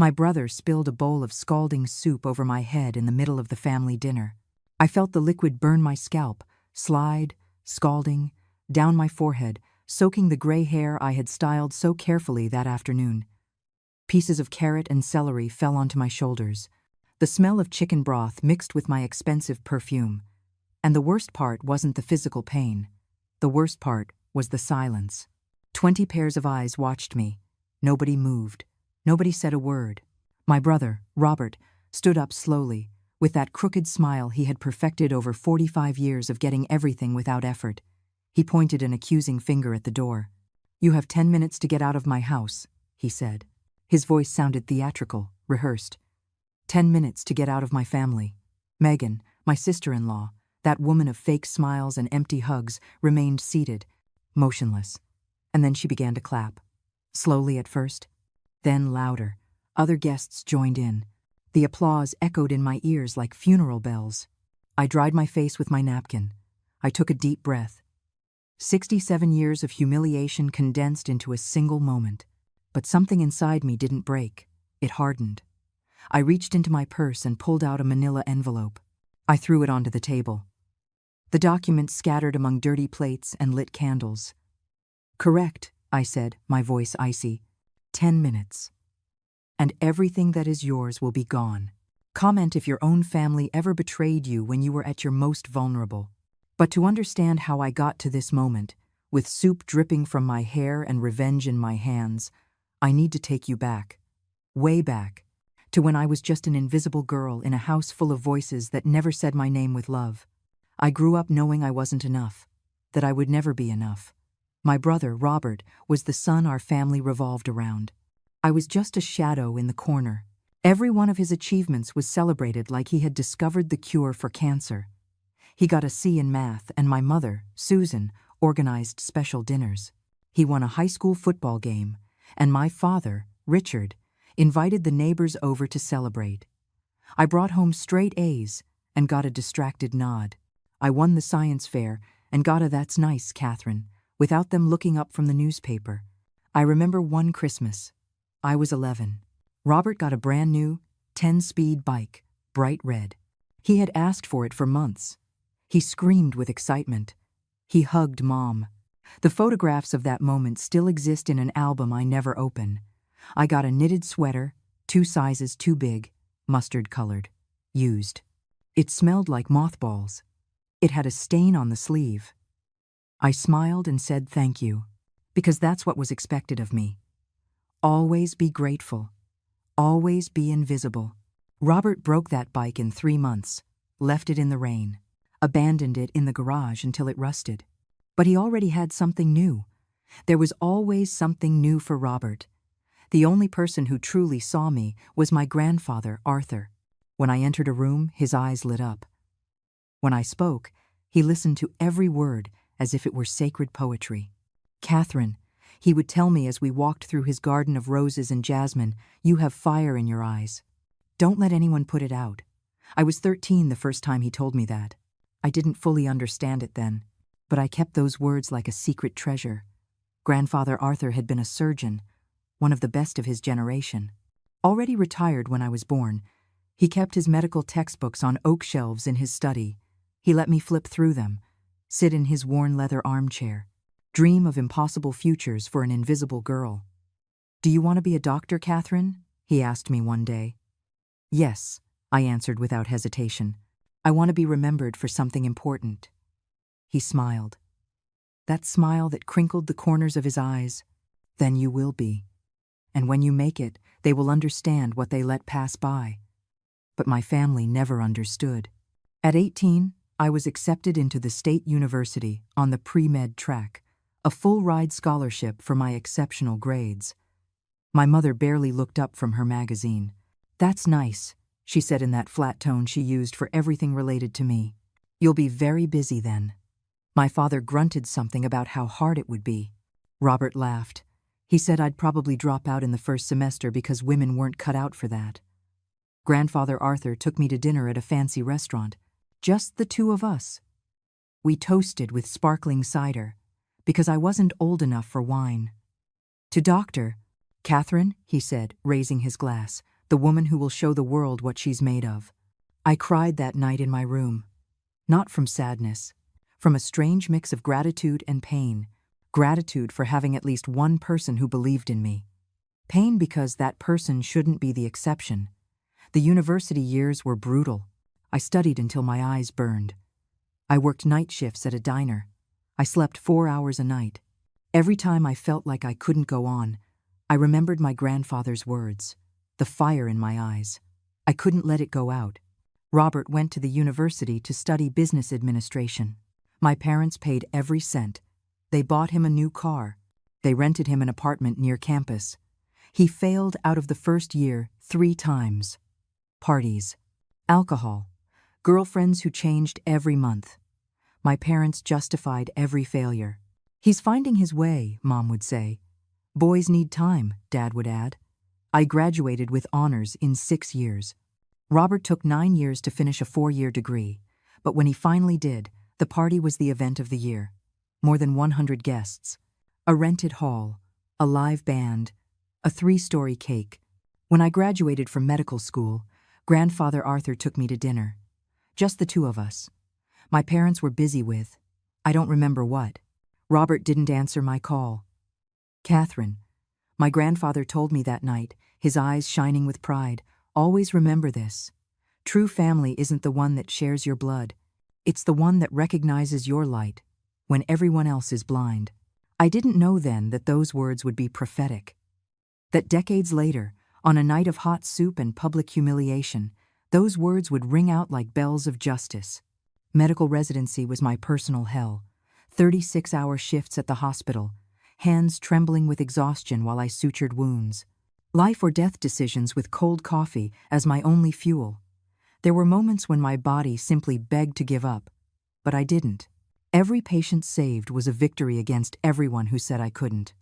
My brother spilled a bowl of scalding soup over my head in the middle of the family dinner. I felt the liquid burn my scalp, slide, scalding, down my forehead, soaking the gray hair I had styled so carefully that afternoon. Pieces of carrot and celery fell onto my shoulders. The smell of chicken broth mixed with my expensive perfume. And the worst part wasn't the physical pain. The worst part was the silence. 20 pairs of eyes watched me. Nobody moved. Nobody said a word. My brother, Robert, stood up slowly, with that crooked smile he had perfected over 45 years of getting everything without effort. He pointed an accusing finger at the door. "You have 10 minutes to get out of my house," he said. His voice sounded theatrical, rehearsed. 10 minutes to get out of my family. Megan, my sister-in-law, that woman of fake smiles and empty hugs, remained seated, motionless. And then she began to clap. Slowly at first, then louder. Other guests joined in. The applause echoed in my ears like funeral bells. I dried my face with my napkin. I took a deep breath. 67 years of humiliation condensed into a single moment. But something inside me didn't break. It hardened. I reached into my purse and pulled out a manila envelope. I threw it onto the table. The document scattered among dirty plates and lit candles. "Correct," I said, my voice icy. 10 minutes. And everything that is yours will be gone. Comment if your own family ever betrayed you when you were at your most vulnerable. But to understand how I got to this moment, with soup dripping from my hair and revenge in my hands, I need to take you back. Way back. To when I was just an invisible girl in a house full of voices that never said my name with love. I grew up knowing I wasn't enough. That I would never be enough. My brother, Robert, was the sun our family revolved around. I was just a shadow in the corner. Every one of his achievements was celebrated like he had discovered the cure for cancer. He got a C in math, and my mother, Susan, organized special dinners. He won a high school football game, and my father, Richard, invited the neighbors over to celebrate. I brought home straight A's and got a distracted nod. I won the science fair and got a "That's nice, Catherine," without them looking up from the newspaper. I remember one Christmas. I was 11. Robert got a brand new 10-speed bike, bright red. He had asked for it for months. He screamed with excitement. He hugged Mom. The photographs of that moment still exist in an album I never open. I got a knitted sweater, 2 sizes too big, mustard-colored, used. It smelled like mothballs. It had a stain on the sleeve. I smiled and said thank you, because that's what was expected of me. Always be grateful. Always be invisible. Robert broke that bike in 3 months, left it in the rain, abandoned it in the garage until it rusted. But he already had something new. There was always something new for Robert. The only person who truly saw me was my grandfather, Arthur. When I entered a room, his eyes lit up. When I spoke, he listened to every word as if it were sacred poetry. "Catherine," he would tell me as we walked through his garden of roses and jasmine, "you have fire in your eyes. Don't let anyone put it out." I was 13 the first time he told me that. I didn't fully understand it then, but I kept those words like a secret treasure. Grandfather Arthur had been a surgeon, one of the best of his generation. Already retired when I was born, he kept his medical textbooks on oak shelves in his study. He let me flip through them, sit in his worn leather armchair, dream of impossible futures for an invisible girl. "Do you want to be a doctor, Catherine?" he asked me one day. "Yes," I answered without hesitation. "I want to be remembered for something important." He smiled. That smile that crinkled the corners of his eyes. "Then you will be. And when you make it, they will understand what they let pass by." But my family never understood. At 18, I was accepted into the State University on the pre-med track, a full-ride scholarship for my exceptional grades. My mother barely looked up from her magazine. "That's nice," she said in that flat tone she used for everything related to me. "You'll be very busy then." My father grunted something about how hard it would be. Robert laughed. He said I'd probably drop out in the first semester because women weren't cut out for that. Grandfather Arthur took me to dinner at a fancy restaurant. Just the two of us. We toasted with sparkling cider, because I wasn't old enough for wine. "To Dr. Catherine," he said, raising his glass, the woman who will show the world what she's made of. I cried that night in my room. Not from sadness, from a strange mix of gratitude and pain. Gratitude for having at least one person who believed in me. Pain because that person shouldn't be the exception. The university years were brutal. I studied until my eyes burned. I worked night shifts at a diner. I slept 4 hours a night. Every time I felt like I couldn't go on, I remembered my grandfather's words, the fire in my eyes. I couldn't let it go out. Robert went to the university to study business administration. My parents paid every cent. They bought him a new car. They rented him an apartment near campus. He failed out of the first year 3 times. Parties, alcohol, girlfriends who changed every month. My parents justified every failure. He's finding his way, Mom would say. Boys need time, Dad would add. I graduated with honors in 6 years. Robert took 9 years to finish a 4-year degree, but when he finally did, the party was the event of the year. More than 100 guests, a rented hall, a live band, a 3-story cake. When I graduated from medical school, Grandfather Arthur took me to dinner. Just the 2 of us. My parents were busy with, I don't remember what. Robert didn't answer my call. Catherine, my grandfather told me that night, his eyes shining with pride, always remember this. True family isn't the one that shares your blood. It's the one that recognizes your light when everyone else is blind. I didn't know then that those words would be prophetic. That decades later, on a night of hot soup and public humiliation, those words would ring out like bells of justice. Medical residency was my personal hell. 36-hour shifts at the hospital, hands trembling with exhaustion while I sutured wounds. Life or death decisions with cold coffee as my only fuel. There were moments when my body simply begged to give up, but I didn't. Every patient saved was a victory against everyone who said I couldn't.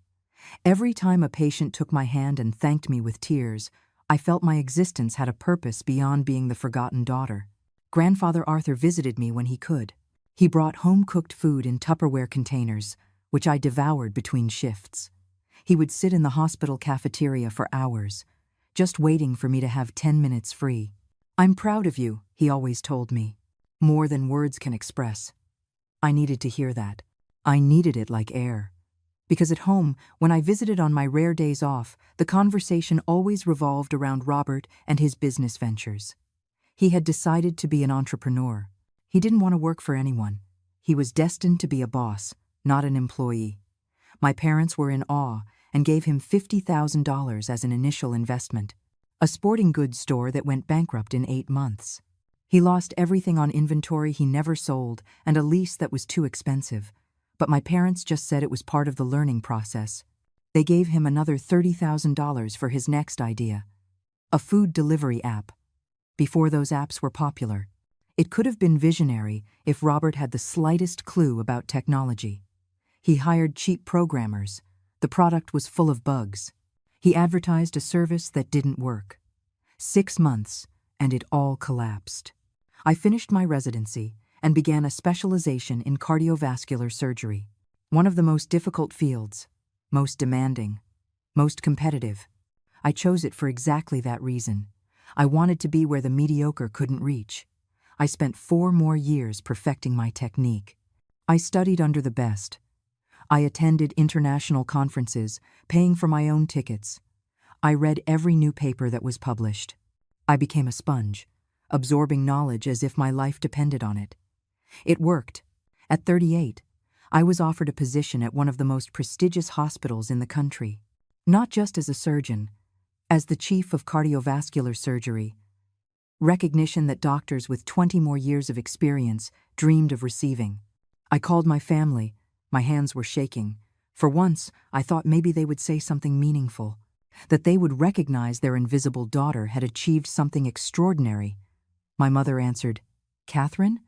Every time a patient took my hand and thanked me with tears, I felt my existence had a purpose beyond being the forgotten daughter. Grandfather Arthur visited me when he could. He brought home-cooked food in Tupperware containers, which I devoured between shifts. He would sit in the hospital cafeteria for hours, just waiting for me to have 10 minutes free. I'm proud of you, he always told me. More than words can express. I needed to hear that. I needed it like air. Because at home, when I visited on my rare days off, the conversation always revolved around Robert and his business ventures. He had decided to be an entrepreneur. He didn't want to work for anyone. He was destined to be a boss, not an employee. My parents were in awe and gave him $50,000 as an initial investment, a sporting goods store that went bankrupt in 8 months. He lost everything on inventory he never sold and a lease that was too expensive, but my parents just said it was part of the learning process. They gave him another $30,000 for his next idea, a food delivery app. Before those apps were popular, it could have been visionary if Robert had the slightest clue about technology. He hired cheap programmers. The product was full of bugs. He advertised a service that didn't work. 6 months, and it all collapsed. I finished my residency and began a specialization in cardiovascular surgery, one of the most difficult fields, most demanding, most competitive. I chose it for exactly that reason. I wanted to be where the mediocre couldn't reach. I spent 4 more years perfecting my technique. I studied under the best. I attended international conferences, paying for my own tickets. I read every new paper that was published. I became a sponge, absorbing knowledge as if my life depended on it. It worked. At 38, I was offered a position at one of the most prestigious hospitals in the country, not just as a surgeon, as the chief of cardiovascular surgery, recognition that doctors with 20 more years of experience dreamed of receiving. I called my family. My hands were shaking. For once, I thought maybe they would say something meaningful, that they would recognize their invisible daughter had achieved something extraordinary. My mother answered, "Catherine?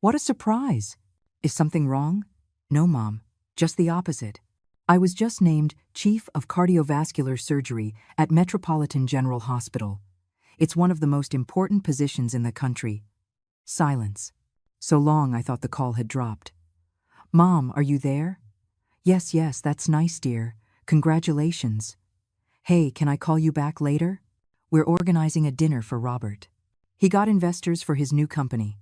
What a surprise! Is something wrong?" "No, Mom, just the opposite. I was just named Chief of Cardiovascular Surgery at Metropolitan General Hospital. It's one of the most important positions in the country." Silence. So long I thought the call had dropped. "Mom, are you there?" Yes, that's nice, dear. Congratulations." "Hey, can I call you back later?" We're organizing a dinner for Robert. He got investors for his new company.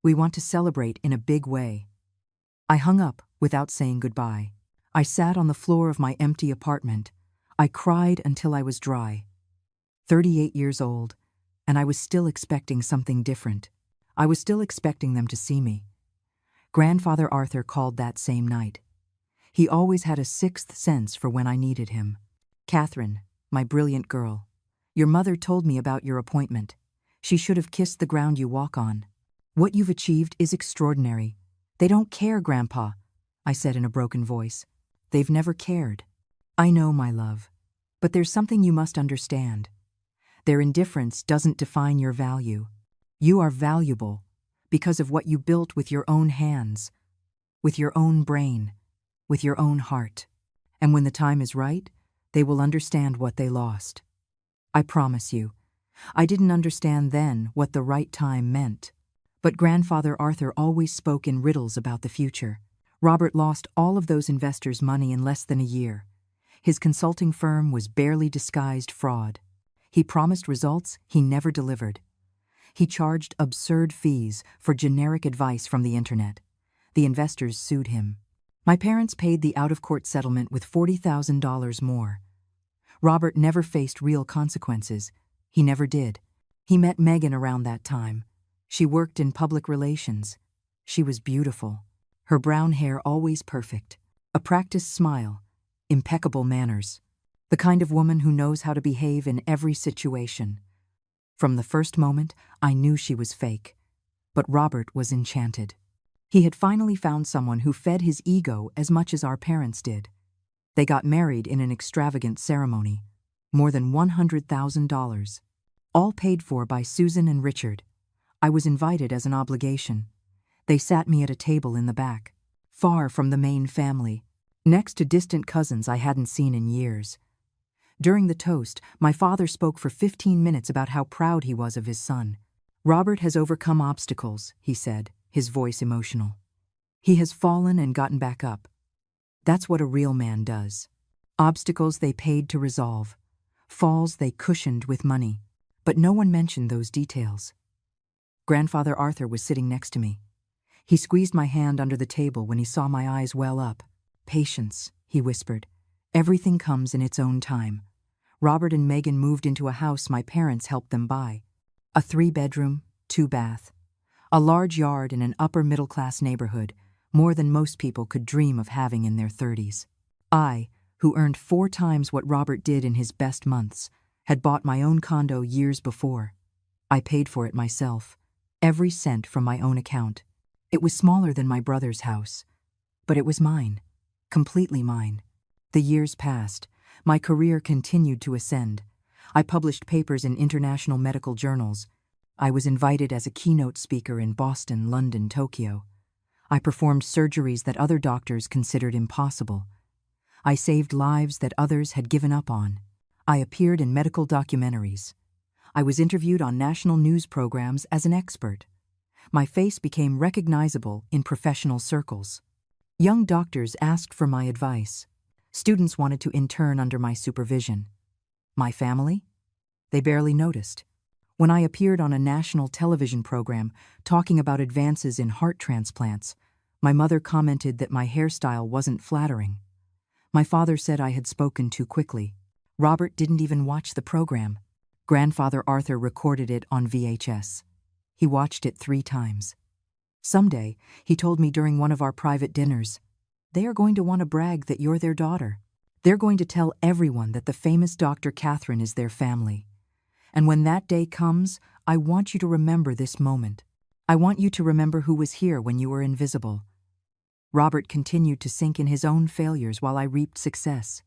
We want to celebrate in a big way." I hung up without saying goodbye. I sat on the floor of my empty apartment. I cried until I was dry. 38 years old, and I was still expecting something different. I was still expecting them to see me. Grandfather Arthur called that same night. He always had a sixth sense for when I needed him. "Catherine, my brilliant girl, your mother told me about your appointment. She should have kissed the ground you walk on. What you've achieved is extraordinary. They don't care, Grandpa," I said in a broken voice. "They've never cared." "I know, my love, but there's something you must understand. Their indifference doesn't define your value. You are valuable because of what you built with your own hands, with your own brain, with your own heart. And when the time is right, they will understand what they lost. I promise you, I didn't understand then what the right time meant. But Grandfather Arthur always spoke in riddles about the future. Robert lost all of those investors' money in less than a year. His consulting firm was barely disguised fraud. He promised results he never delivered. He charged absurd fees for generic advice from the internet. The investors sued him. My parents paid the out-of-court settlement with $40,000 more. Robert never faced real consequences. He never did. He met Megan around that time. She worked in public relations. She was beautiful. Her brown hair always perfect. A practiced smile. Impeccable manners. The kind of woman who knows how to behave in every situation. From the first moment, I knew she was fake. But Robert was enchanted. He had finally found someone who fed his ego as much as our parents did. They got married in an extravagant ceremony. More than $100,000. All paid for by Susan and Richard. I was invited as an obligation. They sat me at a table in the back, far from the main family, next to distant cousins I hadn't seen in years. During the toast, my father spoke for 15 minutes about how proud he was of his son. "Robert has overcome obstacles," he said, his voice emotional. "He has fallen and gotten back up. That's what a real man does. Obstacles they paid to resolve. Falls they cushioned with money. But no one mentioned those details." Grandfather Arthur was sitting next to me. He squeezed my hand under the table when he saw my eyes well up. "Patience," he whispered. "Everything comes in its own time." Robert and Megan moved into a house my parents helped them buy. A 3-bedroom, 2-bath. A large yard in an upper-middle-class neighborhood, more than most people could dream of having in their 30s. I, who earned 4 times what Robert did in his best months, had bought my own condo years before. I paid for it myself, every cent from my own account. It was smaller than my brother's house, but it was mine, completely mine. The years passed. My career continued to ascend. I published papers in international medical journals. I was invited as a keynote speaker in Boston, London, Tokyo. I performed surgeries that other doctors considered impossible. I saved lives that others had given up on. I appeared in medical documentaries. I was interviewed on national news programs as an expert. My face became recognizable in professional circles. Young doctors asked for my advice. Students wanted to intern under my supervision. My family? They barely noticed. When I appeared on a national television program talking about advances in heart transplants, my mother commented that my hairstyle wasn't flattering. My father said I had spoken too quickly. Robert didn't even watch the program. Grandfather Arthur recorded it on VHS. He watched it 3 times. Someday, he told me during one of our private dinners, "They are going to want to brag that you're their daughter. They're going to tell everyone that the famous Dr. Catherine is their family. And when that day comes, I want you to remember this moment. I want you to remember who was here when you were invisible." Robert continued to sink in his own failures while I reaped success.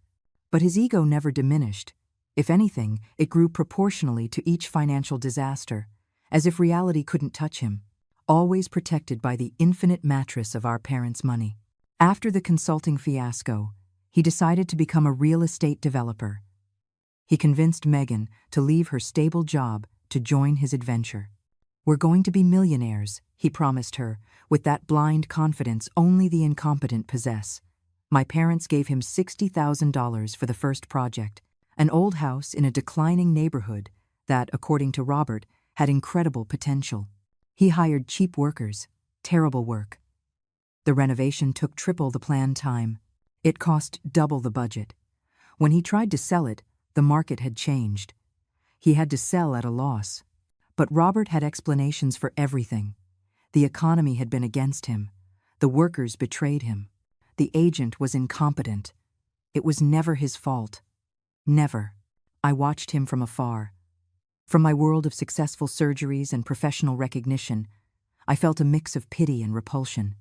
But his ego never diminished. If anything, it grew proportionally to each financial disaster, as if reality couldn't touch him, always protected by the infinite mattress of our parents' money. After the consulting fiasco, he decided to become a real estate developer. He convinced Megan to leave her stable job to join his adventure. "We're going to be millionaires," he promised her, with that blind confidence only the incompetent possess. My parents gave him $60,000 for the first project, an old house in a declining neighborhood that, according to Robert, had incredible potential. He hired cheap workers, terrible work. The renovation took triple the planned time. It cost double the budget. When he tried to sell it, the market had changed. He had to sell at a loss. But Robert had explanations for everything. The economy had been against him. The workers betrayed him. The agent was incompetent. It was never his fault. Never. I watched him from afar. From my world of successful surgeries and professional recognition, I felt a mix of pity and repulsion.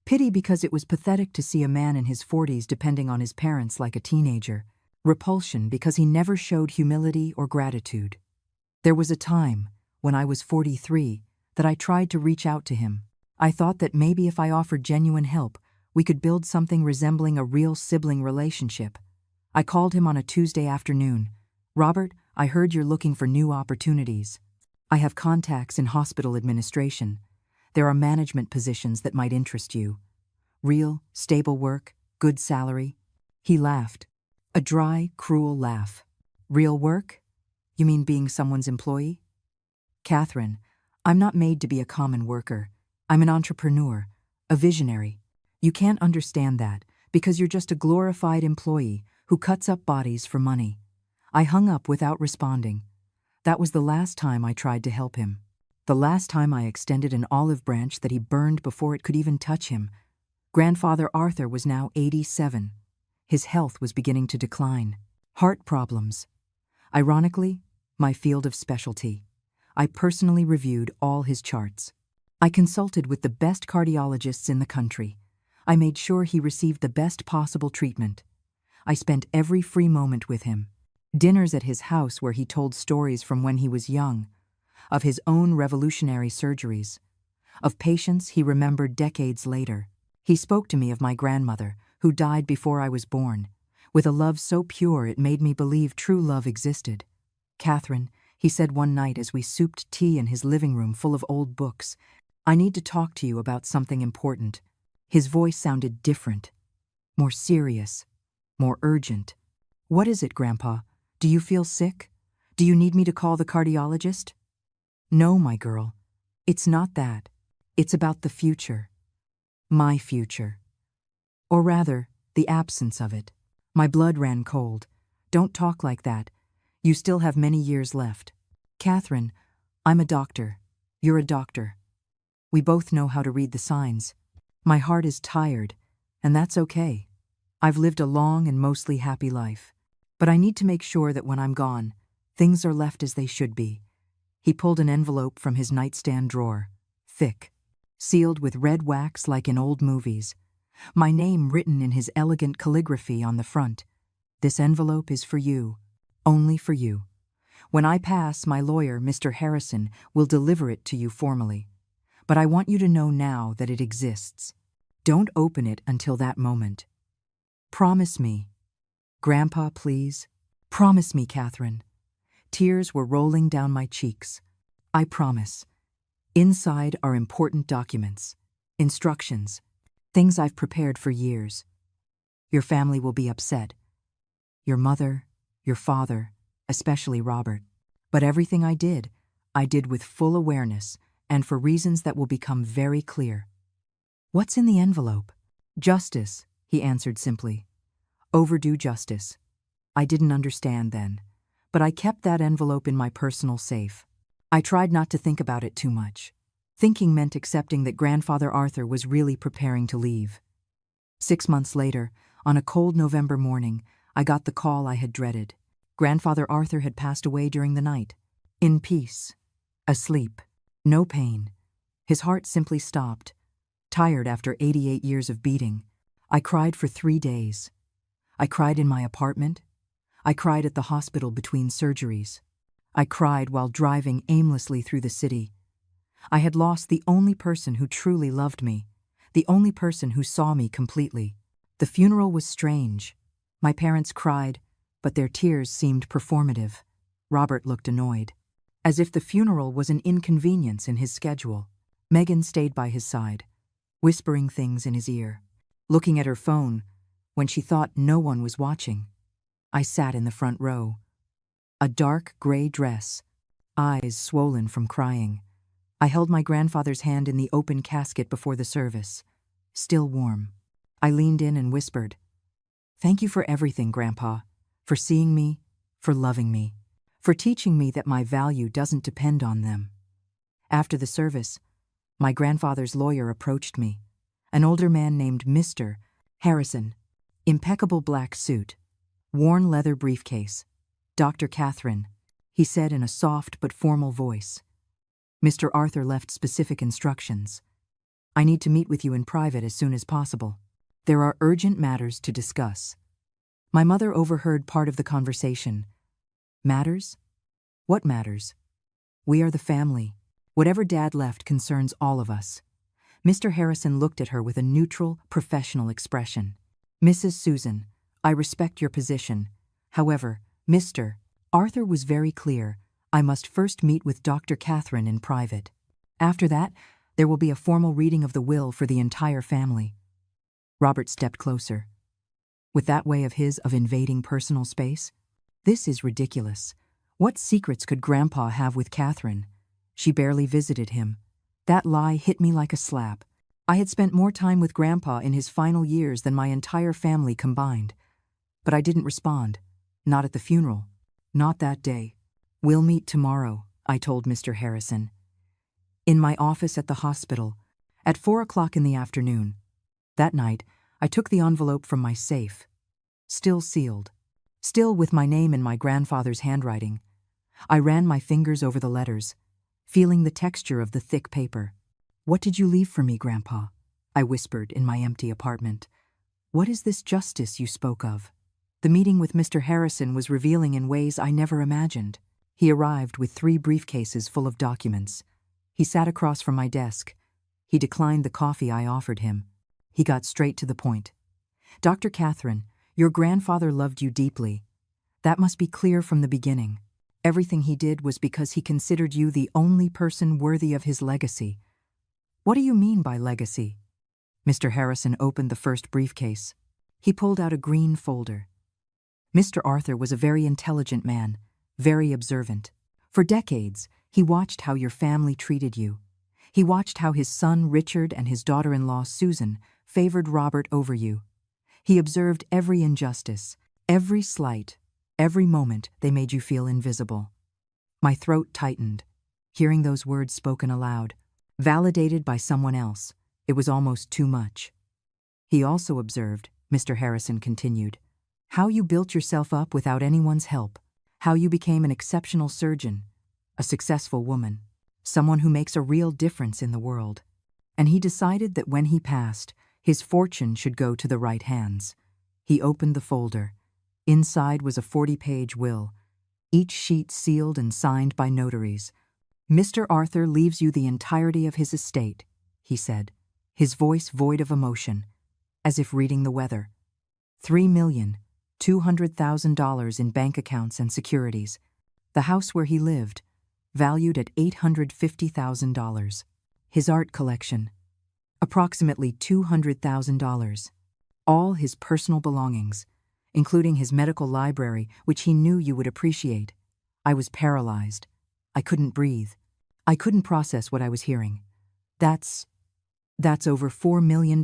Pity because it was pathetic to see a man in his 40s depending on his parents like a teenager. Repulsion because he never showed humility or gratitude. There was a time, when I was 43, that I tried to reach out to him. I thought that maybe if I offered genuine help, we could build something resembling a real sibling relationship. I called him on a Tuesday afternoon. "Robert, I heard you're looking for new opportunities. I have contacts in hospital administration. There are management positions that might interest you. Real, stable work, good salary." He laughed. A dry, cruel laugh. "Real work? You mean being someone's employee?" "Catherine, I'm not made to be a common worker. I'm an entrepreneur, a visionary. You can't understand that because you're just a glorified employee who cuts up bodies for money." I hung up without responding. That was the last time I tried to help him. The last time I extended an olive branch that he burned before it could even touch him. Grandfather Arthur was now 87. His health was beginning to decline. Heart problems. Ironically, my field of specialty. I personally reviewed all his charts. I consulted with the best cardiologists in the country. I made sure he received the best possible treatment. I spent every free moment with him. Dinners at his house where he told stories from when he was young, of his own revolutionary surgeries, of patients he remembered decades later. He spoke to me of my grandmother, who died before I was born, with a love so pure it made me believe true love existed. "Catherine," he said one night as we souped tea in his living room full of old books, "I need to talk to you about something important." His voice sounded different, more serious, more urgent. "What is it, Grandpa? Do you feel sick? Do you need me to call the cardiologist?" "No, my girl. It's not that. It's about the future. My future. Or rather, the absence of it." My blood ran cold. "Don't talk like that. You still have many years left." "Catherine, I'm a doctor. You're a doctor. We both know how to read the signs. My heart is tired, and that's okay. I've lived a long and mostly happy life. But I need to make sure that when I'm gone, things are left as they should be." He pulled an envelope from his nightstand drawer, thick, sealed with red wax like in old movies. My name written in his elegant calligraphy on the front. "This envelope is for you, only for you. When I pass, my lawyer, Mr. Harrison, will deliver it to you formally. But I want you to know now that it exists. Don't open it until that moment. Promise me. Grandpa, please. Promise me, Catherine." Tears were rolling down my cheeks. "I promise. Inside are important documents, instructions, things I've prepared for years. Your family will be upset. Your mother, your father, especially Robert. But everything I did with full awareness and for reasons that will become very clear." "What's in the envelope?" "Justice," he answered simply. "Overdue justice." I didn't understand then, but I kept that envelope in my personal safe. I tried not to think about it too much. Thinking meant accepting that Grandfather Arthur was really preparing to leave. 6 months later, on a cold November morning, I got the call I had dreaded. Grandfather Arthur had passed away during the night. In peace. Asleep. No pain. His heart simply stopped. Tired after 88 years of beating. I cried for 3 days. I cried in my apartment. I cried at the hospital between surgeries. I cried while driving aimlessly through the city. I had lost the only person who truly loved me, the only person who saw me completely. The funeral was strange. My parents cried, but their tears seemed performative. Robert looked annoyed, as if the funeral was an inconvenience in his schedule. Megan stayed by his side, whispering things in his ear, looking at her phone when she thought no one was watching. I sat in the front row. A dark gray dress, eyes swollen from crying. I held my grandfather's hand in the open casket before the service, still warm. I leaned in and whispered, "Thank you for everything, Grandpa, for seeing me, for loving me, for teaching me that my value doesn't depend on them." After the service, my grandfather's lawyer approached me, an older man named Mr. Harrison, impeccable black suit, worn leather briefcase. "Dr. Catherine," he said in a soft but formal voice. "Mr. Arthur left specific instructions. I need to meet with you in private as soon as possible. There are urgent matters to discuss." My mother overheard part of the conversation. "Matters? What matters?" "We are the family. Whatever Dad left concerns all of us." Mr. Harrison looked at her with a neutral, professional expression. "Mrs. Susan, I respect your position. However, Mr. Arthur was very clear. I must first meet with Dr. Catherine in private. After that, there will be a formal reading of the will for the entire family." Robert stepped closer. With that way of his of invading personal space? "This is ridiculous. What secrets could Grandpa have with Catherine? She barely visited him." That lie hit me like a slap. I had spent more time with Grandpa in his final years than my entire family combined. But I didn't respond. Not at the funeral. Not that day. "We'll meet tomorrow," I told Mr. Harrison. In my office at the hospital, at 4 o'clock in the afternoon. That night, I took the envelope from my safe. Still sealed. Still with my name in my grandfather's handwriting. I ran my fingers over the letters, feeling the texture of the thick paper. "What did you leave for me, Grandpa?" I whispered in my empty apartment. "What is this justice you spoke of?" The meeting with Mr. Harrison was revealing in ways I never imagined. He arrived with 3 briefcases full of documents. He sat across from my desk. He declined the coffee I offered him. He got straight to the point. "Dr. Catherine, your grandfather loved you deeply. That must be clear from the beginning. Everything he did was because he considered you the only person worthy of his legacy." "What do you mean by legacy?" Mr. Harrison opened the first briefcase. He pulled out a green folder. "Mr. Arthur was a very intelligent man, very observant. For decades, he watched how your family treated you. He watched how his son Richard and his daughter-in-law Susan favored Robert over you. He observed every injustice, every slight, every moment they made you feel invisible." My throat tightened, hearing those words spoken aloud, validated by someone else. It was almost too much. "He also observed," Mr. Harrison continued, "how you built yourself up without anyone's help, how you became an exceptional surgeon, a successful woman, someone who makes a real difference in the world. And he decided that when he passed, his fortune should go to the right hands." He opened the folder. Inside was a 40-page will, each sheet sealed and signed by notaries. "Mr. Arthur leaves you the entirety of his estate," he said, his voice void of emotion, as if reading the weather. $3,200,000 in bank accounts and securities. The house where he lived, valued at $850,000. His art collection, approximately $200,000. All his personal belongings, including his medical library, which he knew you would appreciate. I was paralyzed. I couldn't breathe. I couldn't process what I was hearing. That's over $4 million,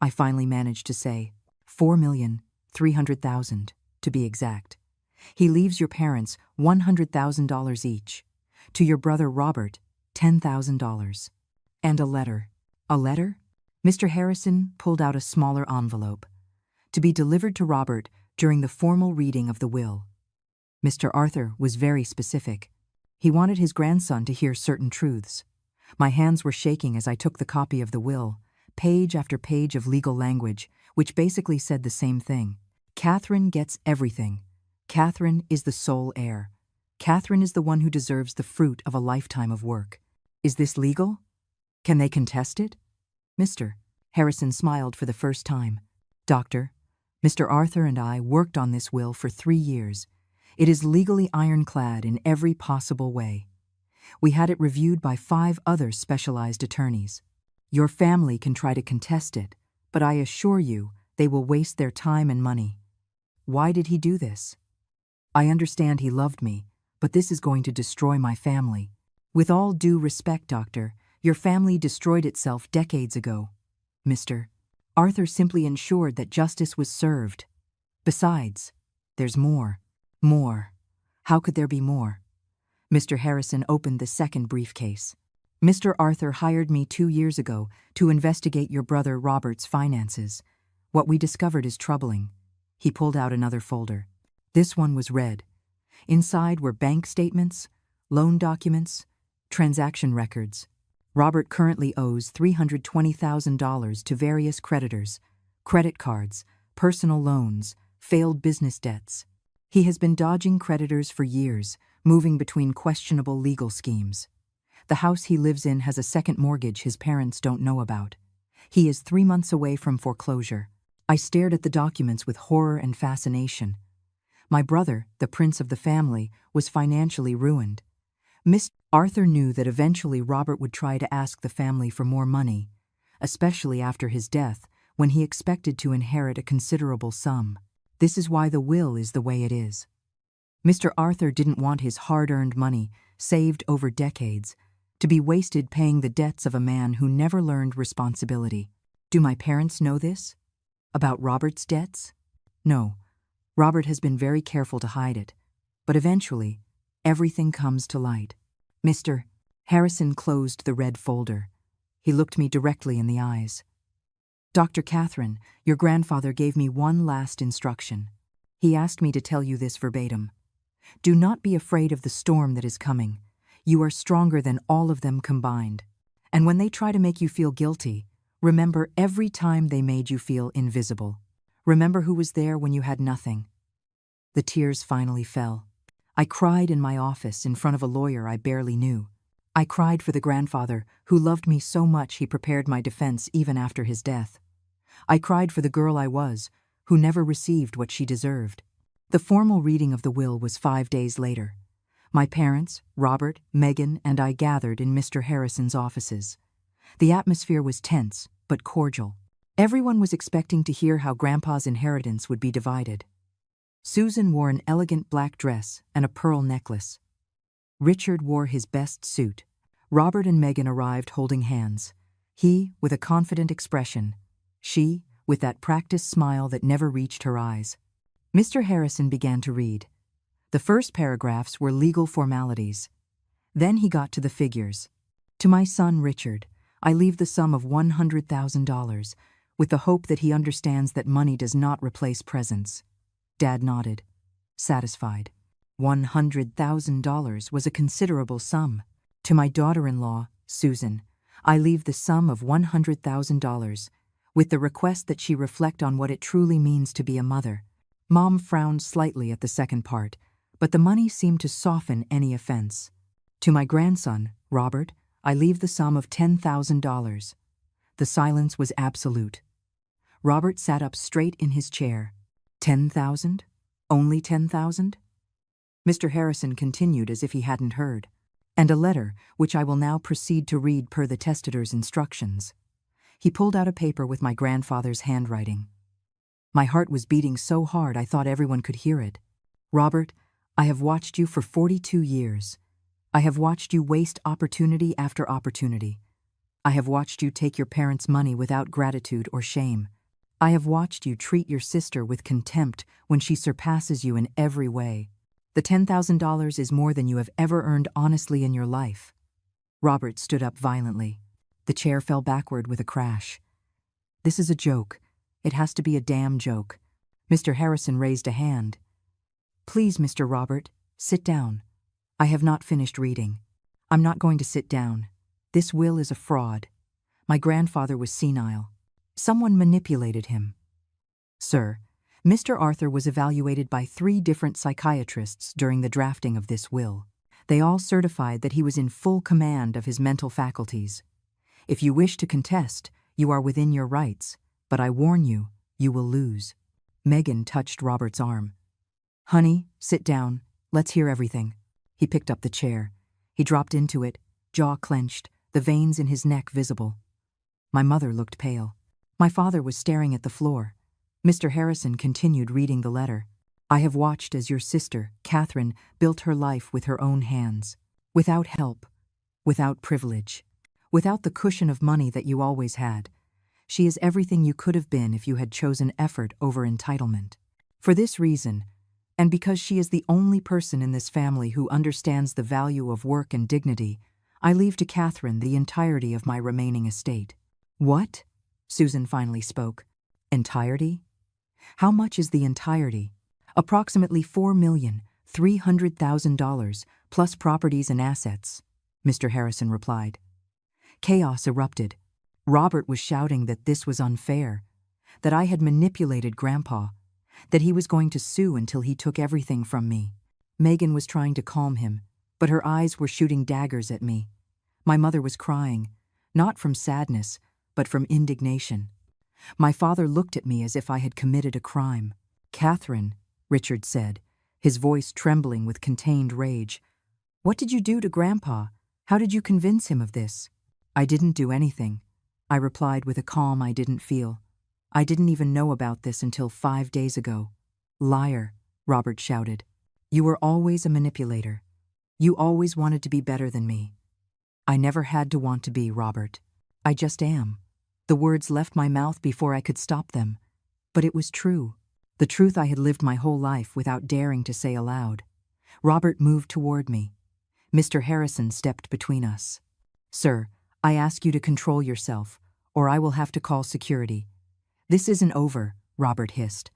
I finally managed to say. $4,300,000, to be exact. He leaves your parents $100,000 each. To your brother Robert, $10,000. And a letter. A letter? Mr. Harrison pulled out a smaller envelope. To be delivered to Robert during the formal reading of the will. Mr. Arthur was very specific. He wanted his grandson to hear certain truths. My hands were shaking as I took the copy of the will, page after page of legal language, which basically said the same thing. Catherine gets everything. Catherine is the sole heir. Catherine is the one who deserves the fruit of a lifetime of work. Is this legal? Can they contest it? Mr. Harrison smiled for the first time. Doctor, Mr. Arthur and I worked on this will for 3 years. It is legally ironclad in every possible way. We had it reviewed by 5 other specialized attorneys. Your family can try to contest it, but I assure you they will waste their time and money. Why did he do this? I understand he loved me, But this is going to destroy my family. With all due respect, Doctor, your family destroyed itself decades ago. Mr. Arthur simply ensured that justice was served. Besides, there's more. More. How could there be more? Mr. Harrison opened the second briefcase. Mr. Arthur hired me 2 years ago to investigate your brother Robert's finances. What we discovered is troubling. He pulled out another folder. This one was red. Inside were bank statements, loan documents, transaction records. Robert currently owes $320,000 to various creditors, credit cards, personal loans, failed business debts. He has been dodging creditors for years, moving between questionable legal schemes. The house he lives in has a second mortgage his parents don't know about. He is 3 months away from foreclosure. I stared at the documents with horror and fascination. My brother, the prince of the family, was financially ruined. Mr. Arthur knew that eventually Robert would try to ask the family for more money, especially after his death, when he expected to inherit a considerable sum. This is why the will is the way it is. Mr. Arthur didn't want his hard-earned money, saved over decades, to be wasted paying the debts of a man who never learned responsibility. Do my parents know this? About Robert's debts? No. Robert has been very careful to hide it. But eventually, everything comes to light. Mr. Harrison closed the red folder. He looked me directly in the eyes. Dr. Catherine, your grandfather gave me one last instruction. He asked me to tell you this verbatim. Do not be afraid of the storm that is coming. You are stronger than all of them combined. And when they try to make you feel guilty, remember every time they made you feel invisible. Remember who was there when you had nothing. The tears finally fell. I cried in my office in front of a lawyer I barely knew. I cried for the grandfather who loved me so much he prepared my defense even after his death. I cried for the girl I was, who never received what she deserved. The formal reading of the will was 5 days later. My parents, Robert, Megan, and I gathered in Mr. Harrison's offices. The atmosphere was tense, but cordial. Everyone was expecting to hear how Grandpa's inheritance would be divided. Susan wore an elegant black dress and a pearl necklace. Richard wore his best suit. Robert and Megan arrived holding hands. He, with a confident expression. She, with that practiced smile that never reached her eyes. Mr. Harrison began to read. The first paragraphs were legal formalities. Then he got to the figures. To my son Richard, I leave the sum of $100,000, with the hope that he understands that money does not replace presence. Dad nodded, satisfied. $100,000 was a considerable sum. To my daughter-in-law, Susan, I leave the sum of $100,000, with the request that she reflect on what it truly means to be a mother. Mom frowned slightly at the second part, but the money seemed to soften any offense. To my grandson, Robert, I leave the sum of $10,000. The silence was absolute. Robert sat up straight in his chair. 10,000? Only 10,000? Mr. Harrison continued as if he hadn't heard. And a letter, which I will now proceed to read per the testator's instructions. He pulled out a paper with my grandfather's handwriting. My heart was beating so hard I thought everyone could hear it. Robert, I have watched you for 42 years. I have watched you waste opportunity after opportunity. I have watched you take your parents' money without gratitude or shame. I have watched you treat your sister with contempt when she surpasses you in every way. The $10,000 is more than you have ever earned honestly in your life. Robert stood up violently. The chair fell backward with a crash. This is a joke. It has to be a damn joke. Mr. Harrison raised a hand. Please, Mr. Robert, sit down. I have not finished reading. I'm not going to sit down. This will is a fraud. My grandfather was senile. Someone manipulated him. Sir, Mr. Arthur was evaluated by 3 different psychiatrists during the drafting of this will. They all certified that he was in full command of his mental faculties. If you wish to contest, you are within your rights, but I warn you, you will lose. Megan touched Robert's arm. Honey, sit down. Let's hear everything. He picked up the chair. He dropped into it, jaw clenched, the veins in his neck visible. My mother looked pale. My father was staring at the floor. Mr. Harrison continued reading the letter. I have watched as your sister, Catherine, built her life with her own hands, without help, without privilege, without the cushion of money that you always had. She is everything you could have been if you had chosen effort over entitlement. For this reason, and because she is the only person in this family who understands the value of work and dignity, I leave to Catherine the entirety of my remaining estate." "What?" Susan finally spoke. "Entirety? How much is the entirety?" "Approximately $4,300,000, plus properties and assets," Mr. Harrison replied. Chaos erupted. Robert was shouting that this was unfair, that I had manipulated Grandpa, that he was going to sue until he took everything from me. Megan was trying to calm him, but her eyes were shooting daggers at me. My mother was crying, not from sadness, but from indignation. My father looked at me as if I had committed a crime. "Catherine," Richard said, his voice trembling with contained rage, "what did you do to Grandpa? How did you convince him of this?" "I didn't do anything," I replied with a calm I didn't feel. "I didn't even know about this until 5 days ago." "Liar," Robert shouted. "You were always a manipulator. You always wanted to be better than me." "I never had to want to be, Robert. I just am." The words left my mouth before I could stop them. But it was true. The truth I had lived my whole life without daring to say aloud. Robert moved toward me. Mr. Harrison stepped between us. "Sir, I ask you to control yourself, or I will have to call security." "This isn't over," Robert hissed.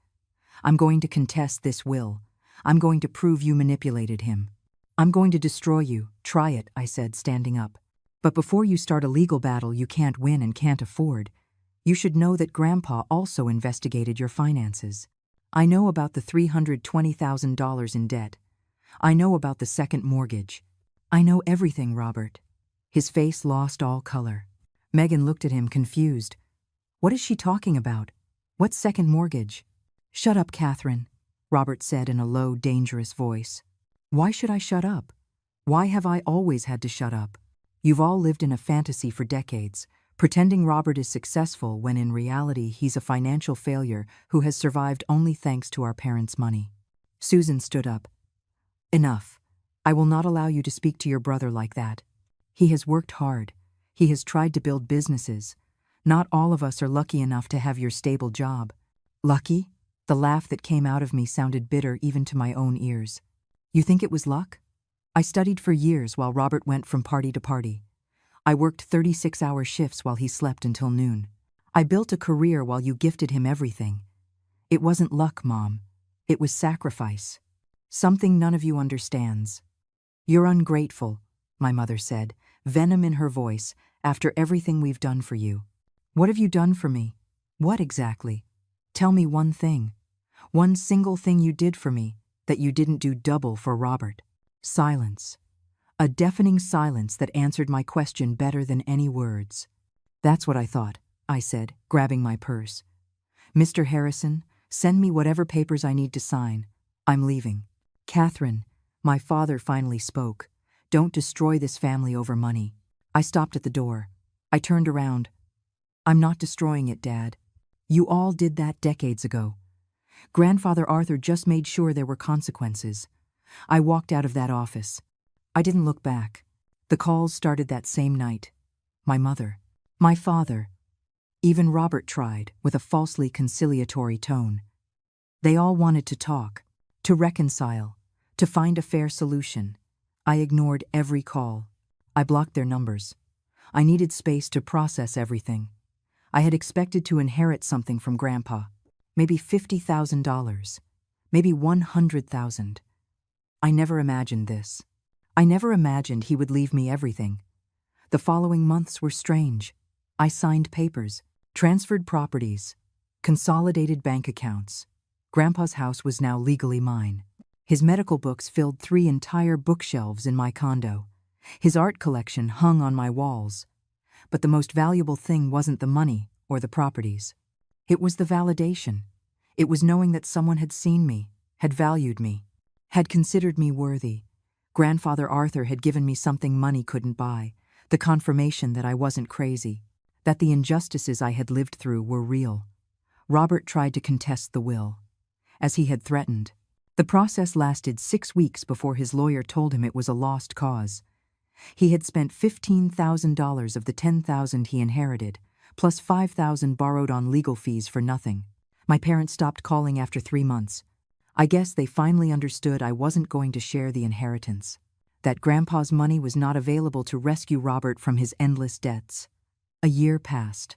"I'm going to contest this will. I'm going to prove you manipulated him. I'm going to destroy you. Try it," I said, standing up. "But before you start a legal battle you can't win and can't afford, you should know that Grandpa also investigated your finances. I know about the $320,000 in debt. I know about the second mortgage. I know everything, Robert." His face lost all color. Megan looked at him, confused. "What is she talking about? What second mortgage?" "Shut up, Catherine," Robert said in a low, dangerous voice. "Why should I shut up? Why have I always had to shut up? You've all lived in a fantasy for decades, pretending Robert is successful when in reality he's a financial failure who has survived only thanks to our parents' money." Susan stood up. "Enough. I will not allow you to speak to your brother like that. He has worked hard. He has tried to build businesses. Not all of us are lucky enough to have your stable job." "Lucky?" The laugh that came out of me sounded bitter even to my own ears. "You think it was luck? I studied for years while Robert went from party to party. I worked 36-hour shifts while he slept until noon. I built a career while you gifted him everything. It wasn't luck, Mom. It was sacrifice. Something none of you understands." "You're ungrateful," my mother said, venom in her voice, "after everything we've done for you." "What have you done for me? What exactly? Tell me one thing. One single thing you did for me that you didn't do double for Robert." Silence. A deafening silence that answered my question better than any words. "That's what I thought," I said, grabbing my purse. "Mr. Harrison, send me whatever papers I need to sign. I'm leaving." "Catherine," my father finally spoke, "don't destroy this family over money." I stopped at the door. I turned around. "I'm not destroying it, Dad. You all did that decades ago. Grandfather Arthur just made sure there were consequences." I walked out of that office. I didn't look back. The calls started that same night. My mother, my father, even Robert tried, with a falsely conciliatory tone. They all wanted to talk, to reconcile, to find a fair solution. I ignored every call. I blocked their numbers. I needed space to process everything. I had expected to inherit something from Grandpa. Maybe $50,000. Maybe $100,000. I never imagined this. I never imagined he would leave me everything. The following months were strange. I signed papers, transferred properties, consolidated bank accounts. Grandpa's house was now legally mine. His medical books filled 3 entire bookshelves in my condo. His art collection hung on my walls. But the most valuable thing wasn't the money or the properties. It was the validation. It was knowing that someone had seen me, had valued me, had considered me worthy. Grandfather Arthur had given me something money couldn't buy, the confirmation that I wasn't crazy, that the injustices I had lived through were real. Robert tried to contest the will. As he had threatened, The process lasted 6 weeks before his lawyer told him it was a lost cause. He had spent $15,000 of the $10,000 he inherited, plus $5,000 borrowed on legal fees for nothing. My parents stopped calling after 3 months. I guess they finally understood I wasn't going to share the inheritance, that Grandpa's money was not available to rescue Robert from his endless debts. A year passed.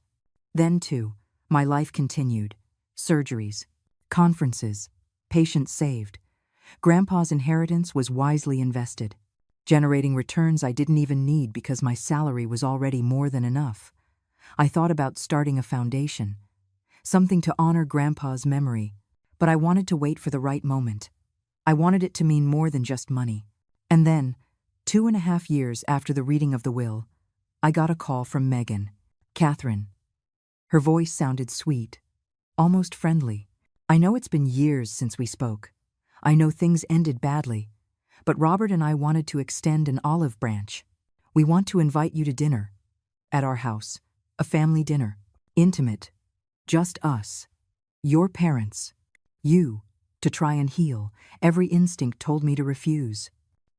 Then, too, my life continued. Surgeries, conferences, patients saved. Grandpa's inheritance was wisely invested, generating returns I didn't even need because my salary was already more than enough. I thought about starting a foundation, something to honor Grandpa's memory, but I wanted to wait for the right moment. I wanted it to mean more than just money. And then, 2.5 years after the reading of the will, I got a call from Megan. Catherine. Her voice sounded sweet, almost friendly. I know it's been years since we spoke. I know things ended badly, but Robert and I wanted to extend an olive branch. We want to invite you to dinner. At our house. A family dinner. Intimate. Just us. Your parents. You. To try and heal. Every instinct told me to refuse.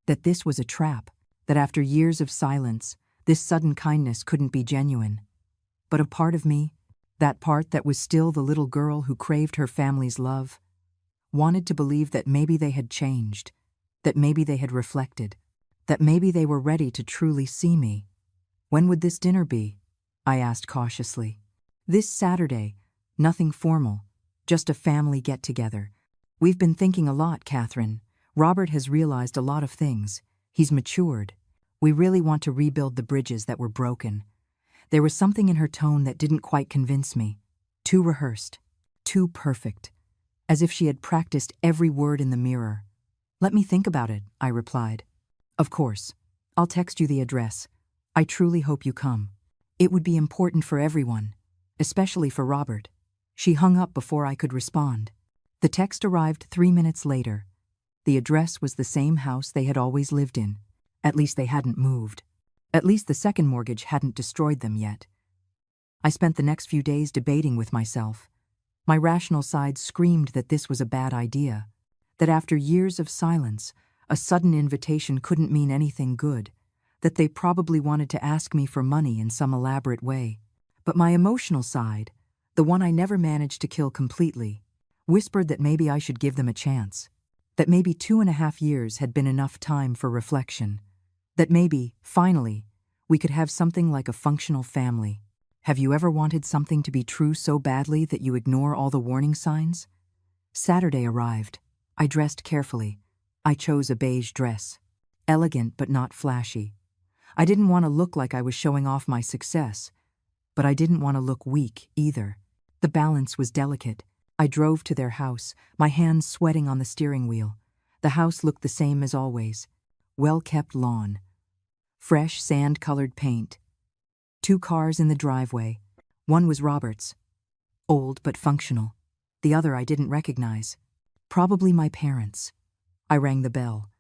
That this was a trap. That after years of silence, this sudden kindness couldn't be genuine. But a part of me, that part that was still the little girl who craved her family's love, wanted to believe that maybe they had changed, that maybe they had reflected, that maybe they were ready to truly see me. When would this dinner be? I asked cautiously. This Saturday. Nothing formal, just a family get-together. We've been thinking a lot, Catherine. Robert has realized a lot of things. He's matured. We really want to rebuild the bridges that were broken. There was something in her tone that didn't quite convince me. Too rehearsed. Too perfect. As if she had practiced every word in the mirror. Let me think about it, I replied. Of course. I'll text you the address. I truly hope you come. It would be important for everyone, especially for Robert. She hung up before I could respond. The text arrived 3 minutes later. The address was the same house they had always lived in. At least they hadn't moved. At least the second mortgage hadn't destroyed them yet. I spent the next few days debating with myself. My rational side screamed that this was a bad idea, that after years of silence, a sudden invitation couldn't mean anything good, that they probably wanted to ask me for money in some elaborate way. But my emotional side, the one I never managed to kill completely, whispered that maybe I should give them a chance, that maybe 2.5 years had been enough time for reflection, that maybe, finally, we could have something like a functional family. Have you ever wanted something to be true so badly that you ignore all the warning signs? Saturday arrived. I dressed carefully. I chose a beige dress. Elegant but not flashy. I didn't want to look like I was showing off my success, but I didn't want to look weak either. The balance was delicate. I drove to their house, my hands sweating on the steering wheel. The house looked the same as always. Well-kept lawn. Fresh sand-colored paint. 2 cars in the driveway. One was Robert's. Old but functional. The other I didn't recognize. Probably my parents. I rang the bell.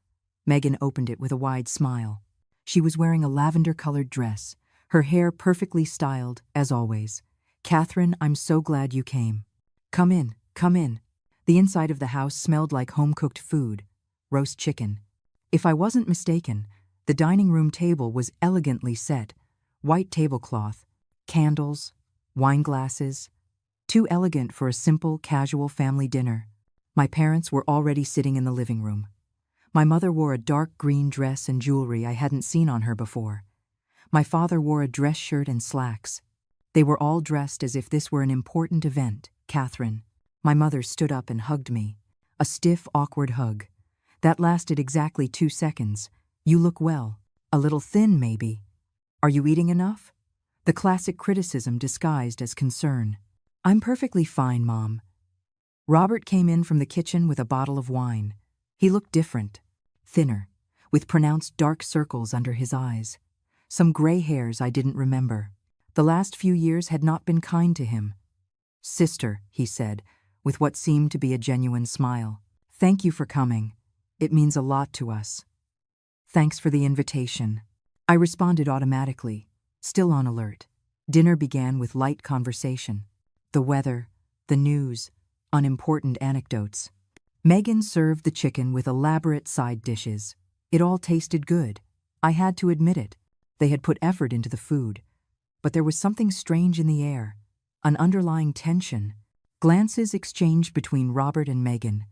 Megan opened it with a wide smile. She was wearing a lavender-colored dress, her hair perfectly styled, as always. Catherine, I'm so glad you came. Come in, come in. The inside of the house smelled like home-cooked food. Roast chicken. If I wasn't mistaken, the dining room table was elegantly set. White tablecloth, candles, wine glasses. Too elegant for a simple, casual family dinner. My parents were already sitting in the living room. My mother wore a dark green dress and jewelry I hadn't seen on her before. My father wore a dress shirt and slacks. They were all dressed as if this were an important event. Catherine. My mother stood up and hugged me. A stiff, awkward hug. That lasted exactly 2 seconds. You look well. A little thin, maybe. Are you eating enough? The classic criticism disguised as concern. I'm perfectly fine, Mom. Robert came in from the kitchen with a bottle of wine. He looked different. Thinner, with pronounced dark circles under his eyes. Some gray hairs I didn't remember. The last few years had not been kind to him. Sister, he said, with what seemed to be a genuine smile. Thank you for coming. It means a lot to us. Thanks for the invitation. I responded automatically, still on alert. Dinner began with light conversation. The weather, the news, unimportant anecdotes. Megan served the chicken with elaborate side dishes. It all tasted good. I had to admit it. They had put effort into the food. But there was something strange in the air, an underlying tension. Glances exchanged between Robert and Megan,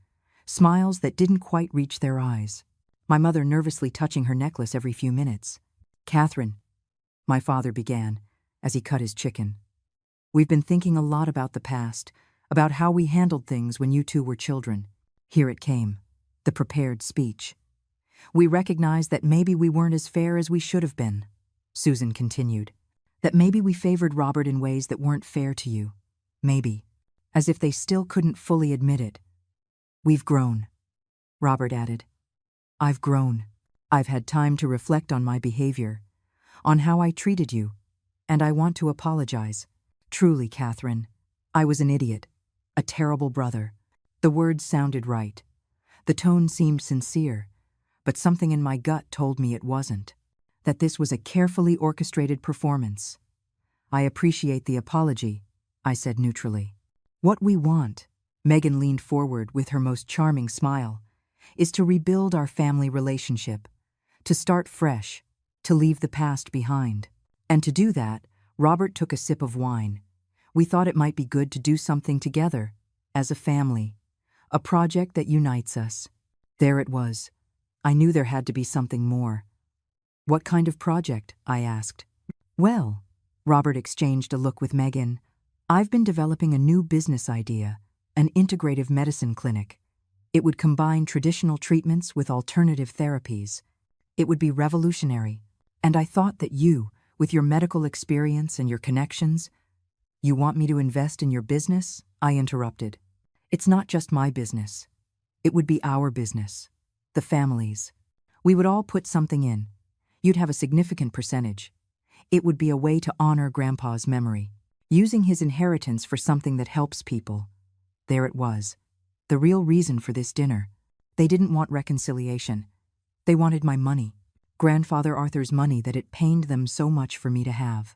smiles that didn't quite reach their eyes. My mother nervously touching her necklace every few minutes. "Catherine," my father began, as he cut his chicken. "We've been thinking a lot about the past, about how we handled things when you two were children." Here it came, the prepared speech. "We recognize that maybe we weren't as fair as we should have been," Susan continued. "That maybe we favored Robert in ways that weren't fair to you. Maybe." As if they still couldn't fully admit it. "We've grown," Robert added. "I've grown. I've had time to reflect on my behavior, on how I treated you, and I want to apologize. Truly, Catherine, I was an idiot, a terrible brother." The words sounded right. The tone seemed sincere, but something in my gut told me it wasn't, that this was a carefully orchestrated performance. "I appreciate the apology," I said neutrally. "What we want," Megan leaned forward with her most charming smile, "is to rebuild our family relationship, to start fresh, to leave the past behind." And to do that, Robert took a sip of wine. "We thought it might be good to do something together, as a family, a project that unites us." There it was. I knew there had to be something more. "What kind of project?" I asked. "Well," Robert exchanged a look with Megan, "I've been developing a new business idea, an integrative medicine clinic. It would combine traditional treatments with alternative therapies. It would be revolutionary. And I thought that you, with your medical experience and your connections—" "You want me to invest in your business?" I interrupted. "It's not just my business. It would be our business. The family's. We would all put something in. You'd have a significant percentage. It would be a way to honor Grandpa's memory, using his inheritance for something that helps people." There it was, the real reason for this dinner. They didn't want reconciliation. They wanted my money, Grandfather Arthur's money that it pained them so much for me to have.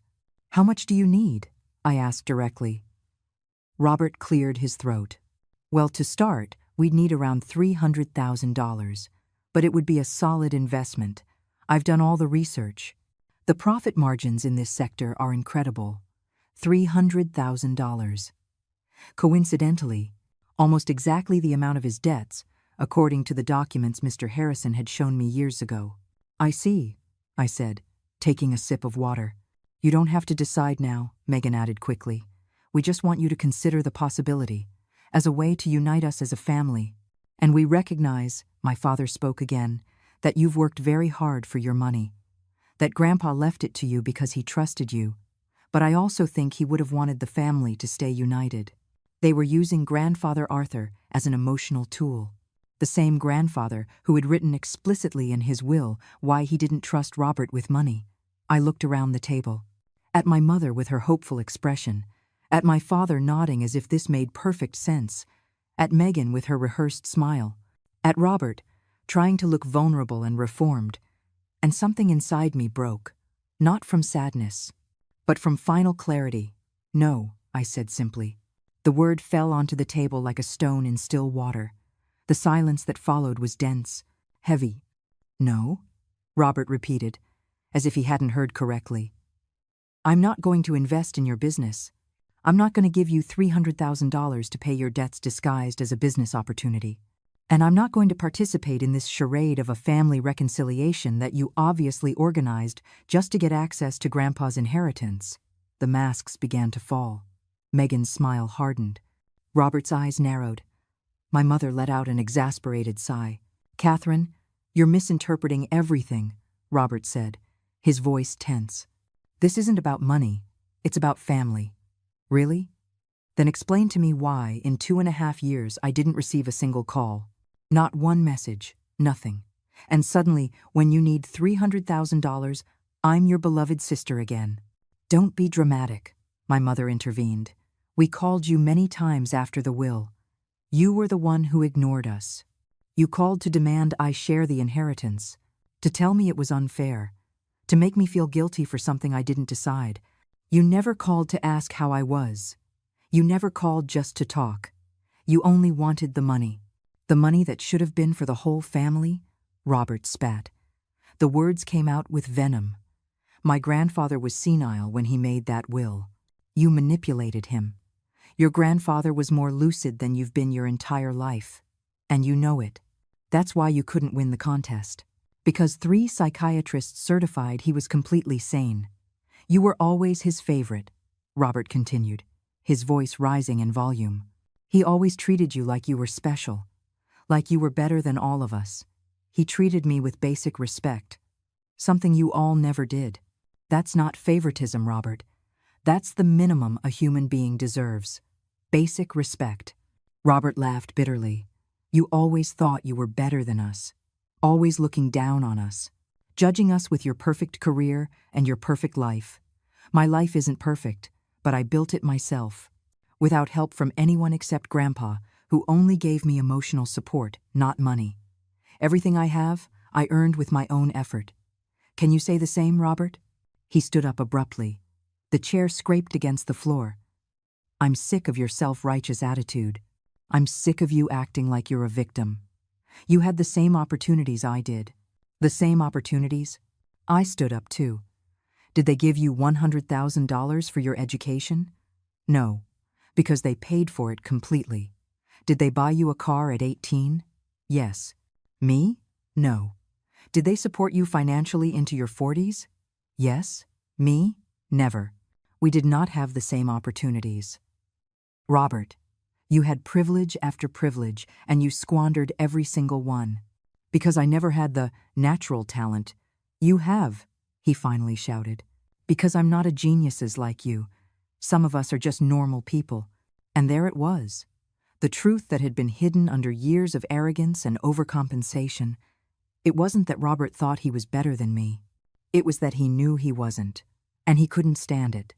"How much do you need?" I asked directly. Robert cleared his throat. "Well, to start, we'd need around $300,000, but it would be a solid investment. I've done all the research. The profit margins in this sector are incredible. $300,000. Coincidentally, almost exactly the amount of his debts, according to the documents Mr. Harrison had shown me years ago." "I see," I said, taking a sip of water. "You don't have to decide now," Megan added quickly. "We just want you to consider the possibility, as a way to unite us as a family. And we recognize," my father spoke again, "that you've worked very hard for your money, that Grandpa left it to you because he trusted you. But I also think he would have wanted the family to stay united. They were using Grandfather Arthur as an emotional tool, the same grandfather who had written explicitly in his will why he didn't trust Robert with money." I looked around the table, at my mother with her hopeful expression, at my father nodding as if this made perfect sense, at Megan with her rehearsed smile, at Robert, trying to look vulnerable and reformed, and something inside me broke, not from sadness, but from final clarity. "No," I said simply. The word fell onto the table like a stone in still water. The silence that followed was dense, heavy. "No?" Robert repeated, as if he hadn't heard correctly. "I'm not going to invest in your business. I'm not going to give you $300,000 to pay your debts disguised as a business opportunity. And I'm not going to participate in this charade of a family reconciliation that you obviously organized just to get access to Grandpa's inheritance." The masks began to fall. Megan's smile hardened. Robert's eyes narrowed. My mother let out an exasperated sigh. "Catherine, you're misinterpreting everything," Robert said, his voice tense. "This isn't about money. It's about family." "Really? Then explain to me why, in 2.5 years, I didn't receive a single call. Not one message, nothing. And suddenly, when you need $300,000, I'm your beloved sister again." "Don't be dramatic," my mother intervened. "We called you many times after the will. You were the one who ignored us. You called to demand I share the inheritance, to tell me it was unfair, to make me feel guilty for something I didn't decide. You never called to ask how I was. You never called just to talk. You only wanted the money." The money that should have been for the whole family? Robert spat. The words came out with venom. My grandfather was senile when he made that will. You manipulated him. Your grandfather was more lucid than you've been your entire life. And you know it. That's why you couldn't win the contest. Because 3 psychiatrists certified he was completely sane. You were always his favorite, Robert continued, his voice rising in volume. He always treated you like you were special, like you were better than all of us. He treated me with basic respect, something you all never did. That's not favoritism, Robert. That's the minimum a human being deserves. Basic respect. Robert laughed bitterly. You always thought you were better than us, always looking down on us, judging us with your perfect career and your perfect life. My life isn't perfect, but I built it myself, without help from anyone except Grandpa, who only gave me emotional support, not money. Everything I have, I earned with my own effort. Can you say the same, Robert? He stood up abruptly. The chair scraped against the floor. I'm sick of your self-righteous attitude. I'm sick of you acting like you're a victim. You had the same opportunities I did. The same opportunities? I stood up too. Did they give you $100,000 for your education? No, because they paid for it completely. Did they buy you a car at 18? Yes. Me? No. Did they support you financially into your 40s? Yes. Me? Never. We did not have the same opportunities. Robert, you had privilege after privilege, and you squandered every single one. Because I never had the natural talent. You have, he finally shouted. Because I'm not a geniuses like you. Some of us are just normal people. And there it was. The truth that had been hidden under years of arrogance and overcompensation. It wasn't that Robert thought he was better than me. It was that he knew he wasn't. And he couldn't stand it.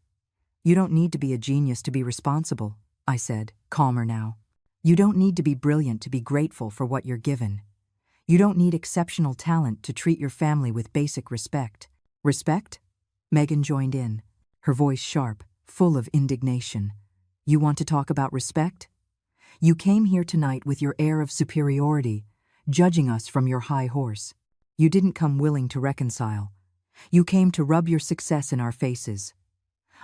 You don't need to be a genius to be responsible, I said, calmer now. You don't need to be brilliant to be grateful for what you're given. You don't need exceptional talent to treat your family with basic respect. Respect? Megan joined in, her voice sharp, full of indignation. You want to talk about respect? You came here tonight with your air of superiority, judging us from your high horse. You didn't come willing to reconcile. You came to rub your success in our faces.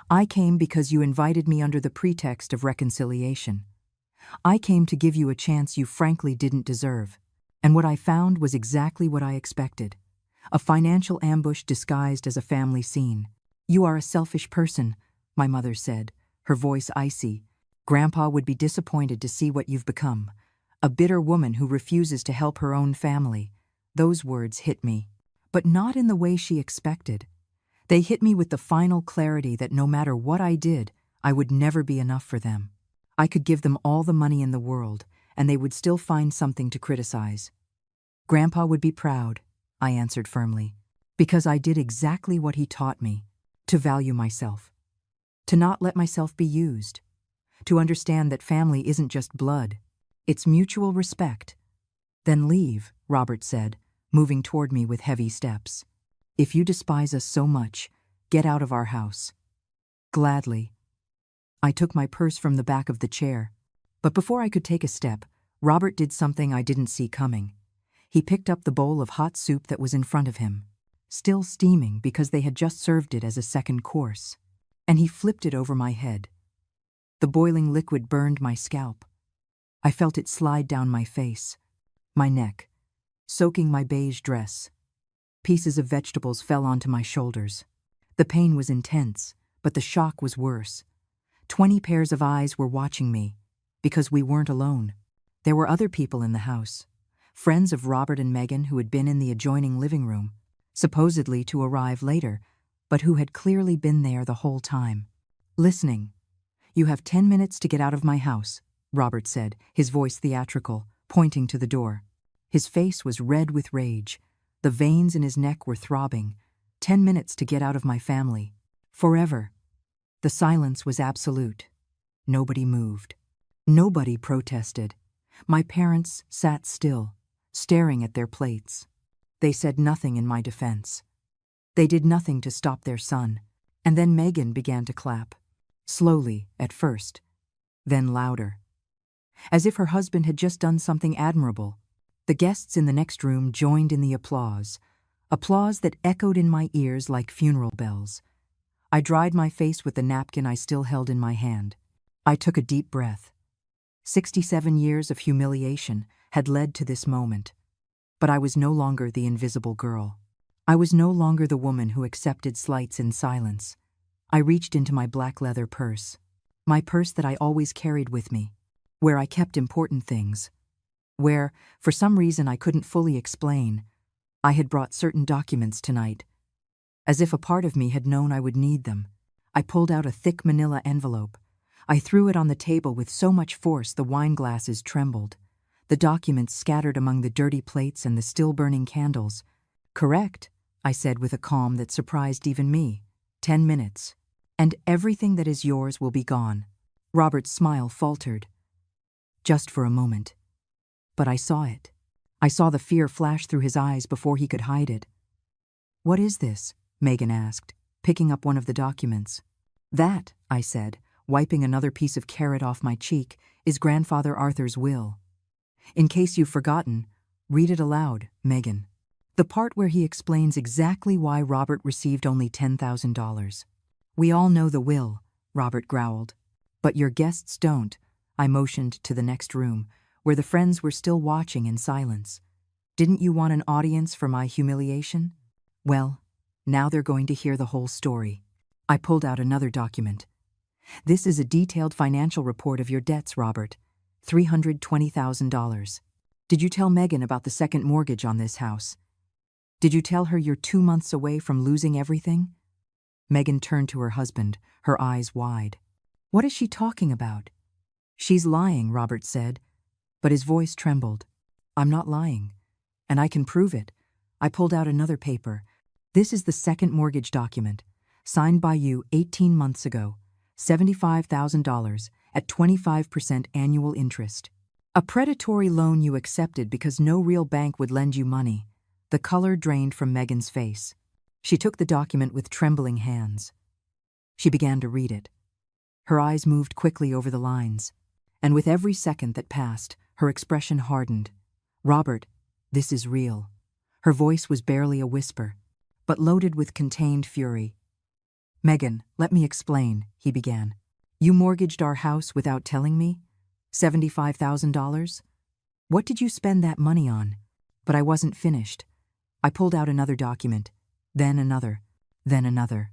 I came because you invited me under the pretext of reconciliation. I came to give you a chance you frankly didn't deserve. And what I found was exactly what I expected. A financial ambush disguised as a family scene. You are a selfish person, my mother said, her voice icy. Grandpa would be disappointed to see what you've become. A bitter woman who refuses to help her own family. Those words hit me. But not in the way she expected. They hit me with the final clarity that no matter what I did, I would never be enough for them. I could give them all the money in the world, and they would still find something to criticize. Grandpa would be proud, I answered firmly, because I did exactly what he taught me, to value myself, to not let myself be used, to understand that family isn't just blood, it's mutual respect. Then leave, Robert said, moving toward me with heavy steps. If you despise us so much, get out of our house. Gladly. I took my purse from the back of the chair, but before I could take a step, Robert did something I didn't see coming. He picked up the bowl of hot soup that was in front of him, still steaming because they had just served it as a second course, and he flipped it over my head. The boiling liquid burned my scalp. I felt it slide down my face, my neck, soaking my beige dress. Pieces of vegetables fell onto my shoulders. The pain was intense, but the shock was worse. 20 pairs of eyes were watching me, because we weren't alone. There were other people in the house, friends of Robert and Megan who had been in the adjoining living room, supposedly to arrive later, but who had clearly been there the whole time. Listening. You have 10 minutes to get out of my house, Robert said, his voice theatrical, pointing to the door. His face was red with rage. The veins in his neck were throbbing. 10 minutes to get out of my family. Forever. The silence was absolute. Nobody moved. Nobody protested. My parents sat still, staring at their plates. They said nothing in my defense. They did nothing to stop their son. And then Megan began to clap. Slowly, at first. Then louder. as if her husband had just done something admirable. The guests in the next room joined in the applause, applause that echoed in my ears like funeral bells. I dried my face with the napkin I still held in my hand. I took a deep breath. 67 years of humiliation had led to this moment. But I was no longer the invisible girl. I was no longer the woman who accepted slights in silence. I reached into my black leather purse, my purse that I always carried with me, where I kept important things, where, for some reason I couldn't fully explain, I had brought certain documents tonight. As if a part of me had known I would need them, I pulled out a thick manila envelope. I threw it on the table with so much force the wine glasses trembled. The documents scattered among the dirty plates and the still-burning candles. "Correct," I said with a calm that surprised even me. 10 minutes. And everything that is yours will be gone. Robert's smile faltered. Just for a moment. But I saw it. I saw the fear flash through his eyes before he could hide it. "What is this?" Megan asked, picking up one of the documents. "That," I said, wiping another piece of carrot off my cheek, "is Grandfather Arthur's will. In case you've forgotten, read it aloud, Megan. The part where he explains exactly why Robert received only $10,000. "We all know the will," Robert growled. "But your guests don't." I motioned to the next room, where the friends were still watching in silence. "Didn't you want an audience for my humiliation? Well, now they're going to hear the whole story." I pulled out another document. "This is a detailed financial report of your debts, Robert. $320,000. Did you tell Megan about the second mortgage on this house? Did you tell her you're 2 months away from losing everything?" Megan turned to her husband, her eyes wide. "What is she talking about?" "She's lying," Robert said, but his voice trembled. "I'm not lying, and I can prove it." I pulled out another paper. "This is the second mortgage document, signed by you 18 months ago, $75,000 at 25% annual interest. A predatory loan you accepted because no real bank would lend you money." The color drained from Megan's face. She took the document with trembling hands. She began to read it. Her eyes moved quickly over the lines, and with every second that passed, her expression hardened. "Robert, this is real." Her voice was barely a whisper, but loaded with contained fury. "Megan, let me explain," he began. "You mortgaged our house without telling me? $75,000? What did you spend that money on?" But I wasn't finished. I pulled out another document, then another, then another.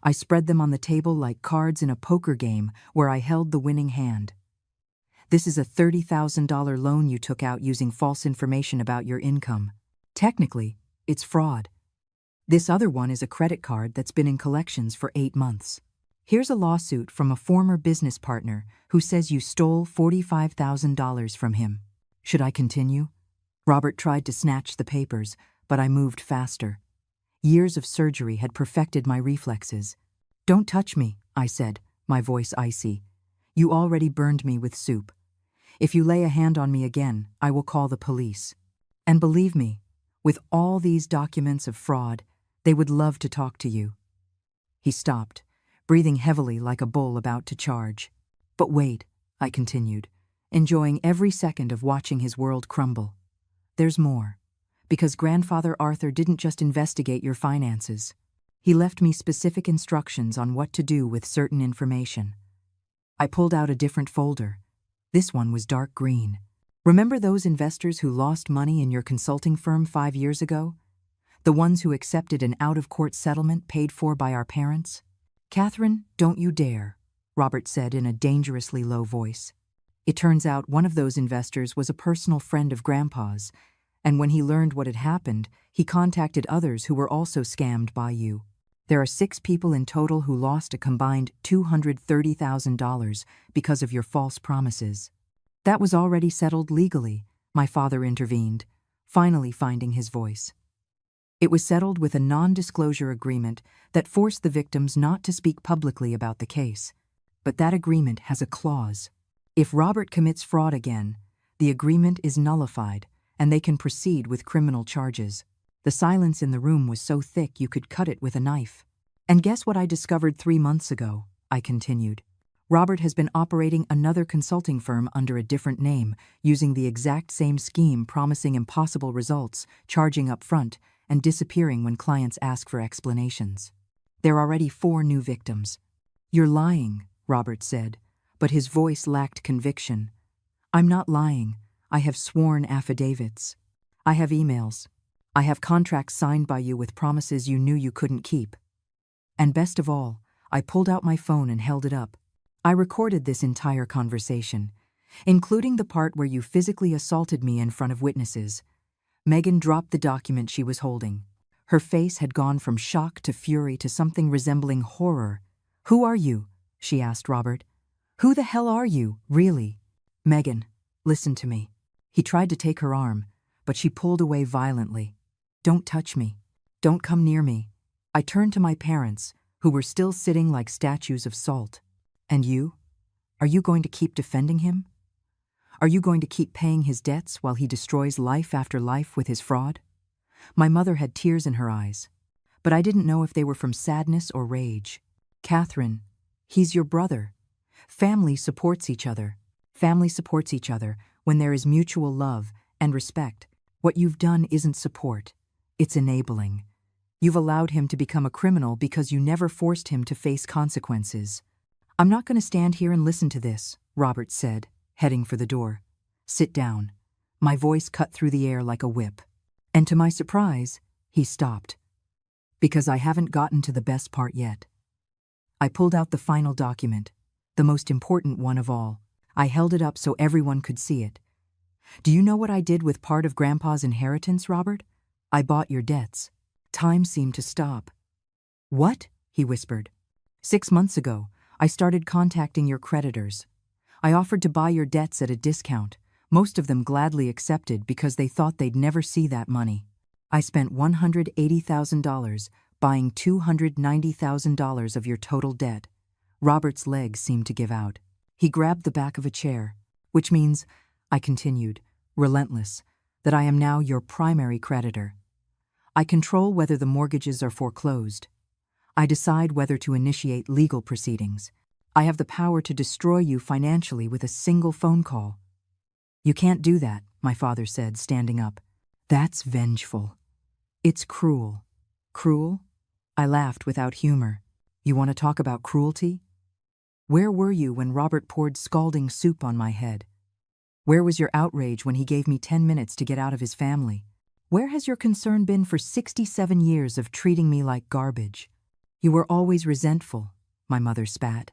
I spread them on the table like cards in a poker game where I held the winning hand. "This is a $30,000 loan you took out using false information about your income. Technically, it's fraud. This other one is a credit card that's been in collections for 8 months. Here's a lawsuit from a former business partner who says you stole $45,000 from him. Should I continue?" Robert tried to snatch the papers, but I moved faster. Years of surgery had perfected my reflexes. "Don't touch me," I said, my voice icy. "You already burned me with soup. If you lay a hand on me again, I will call the police. And believe me, with all these documents of fraud, they would love to talk to you." He stopped, breathing heavily like a bull about to charge. "But wait," I continued, enjoying every second of watching his world crumble. "There's more. Because Grandfather Arthur didn't just investigate your finances. He left me specific instructions on what to do with certain information." I pulled out a different folder. This one was dark green. "Remember those investors who lost money in your consulting firm 5 years ago? The ones who accepted an out-of-court settlement paid for by our parents?" "Catherine, don't you dare," Robert said in a dangerously low voice. "It turns out one of those investors was a personal friend of Grandpa's, and when he learned what had happened, he contacted others who were also scammed by you. There are 6 people in total who lost a combined $230,000 because of your false promises." "That was already settled legally," my father intervened, finally finding his voice. "It was settled with a non-disclosure agreement that forced the victims not to speak publicly about the case. But that agreement has a clause. If Robert commits fraud again, the agreement is nullified, and they can proceed with criminal charges." The silence in the room was so thick you could cut it with a knife. "And guess what I discovered 3 months ago?" I continued. Robert has been operating another consulting firm under a different name, using the exact same scheme, promising impossible results, charging up front, and disappearing when clients ask for explanations. There are already 4 new victims. You're lying, Robert said, but his voice lacked conviction. I'm not lying. I have sworn affidavits. I have emails. I have contracts signed by you with promises you knew you couldn't keep. And best of all, I pulled out my phone and held it up. I recorded this entire conversation, including the part where you physically assaulted me in front of witnesses. Megan dropped the document she was holding. Her face had gone from shock to fury to something resembling horror. "Who are you?" she asked Robert. "Who the hell are you, really?" "Megan, listen to me." He tried to take her arm, but she pulled away violently. "Don't touch me. Don't come near me." I turned to my parents, who were still sitting like statues of salt. "And you? Are you going to keep defending him? Are you going to keep paying his debts while he destroys life after life with his fraud?" My mother had tears in her eyes, but I didn't know if they were from sadness or rage. "Catherine, he's your brother. Family supports each other. Family supports each other when there is mutual love and respect. What you've done isn't support. It's enabling. You've allowed him to become a criminal because you never forced him to face consequences." "I'm not going to stand here and listen to this," Robert said, heading for the door. "Sit down." My voice cut through the air like a whip. And to my surprise, he stopped. "Because I haven't gotten to the best part yet." I pulled out the final document, the most important one of all. I held it up so everyone could see it. "Do you know what I did with part of Grandpa's inheritance, Robert? I bought your debts." Time seemed to stop. "What?" he whispered. "6 months ago, I started contacting your creditors. I offered to buy your debts at a discount. Most of them gladly accepted because they thought they'd never see that money. I spent $180,000 buying $290,000 of your total debt." Robert's legs seemed to give out. He grabbed the back of a chair, "which means," I continued, relentless, "that I am now your primary creditor. I control whether the mortgages are foreclosed. I decide whether to initiate legal proceedings. I have the power to destroy you financially with a single phone call." "You can't do that," my father said, standing up. "That's vengeful. It's cruel." "Cruel?" I laughed without humor. "You want to talk about cruelty? Where were you when Robert poured scalding soup on my head? Where was your outrage when he gave me 10 minutes to get out of his family? Where has your concern been for 67 years of treating me like garbage? You were always resentful," my mother spat.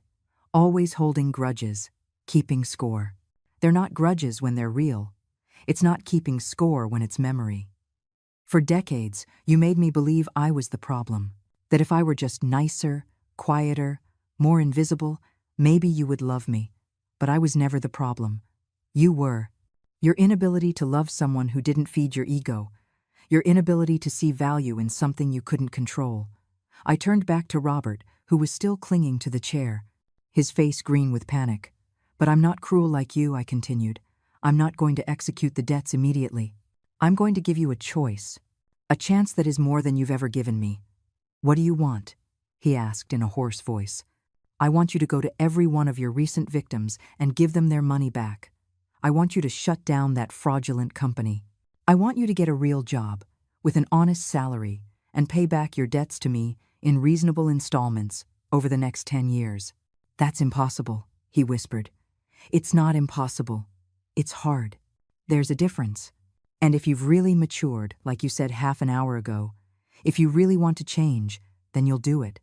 "Always holding grudges, keeping score. They're not grudges when they're real. It's not keeping score when it's memory. For decades, you made me believe I was the problem, that if I were just nicer, quieter, more invisible, maybe you would love me. But I was never the problem. You were. Your inability to love someone who didn't feed your ego. Your inability to see value in something you couldn't control." I turned back to Robert, who was still clinging to the chair, his face green with panic. "But I'm not cruel like you," I continued. "I'm not going to execute the debts immediately. I'm going to give you a choice, a chance that is more than you've ever given me." "What do you want?" he asked in a hoarse voice. "I want you to go to every one of your recent victims and give them their money back. I want you to shut down that fraudulent company. I want you to get a real job, with an honest salary, and pay back your debts to me in reasonable installments over the next 10 years. "That's impossible," he whispered. "It's not impossible. It's hard. There's a difference. And if you've really matured, like you said half an hour ago, if you really want to change, then you'll do it.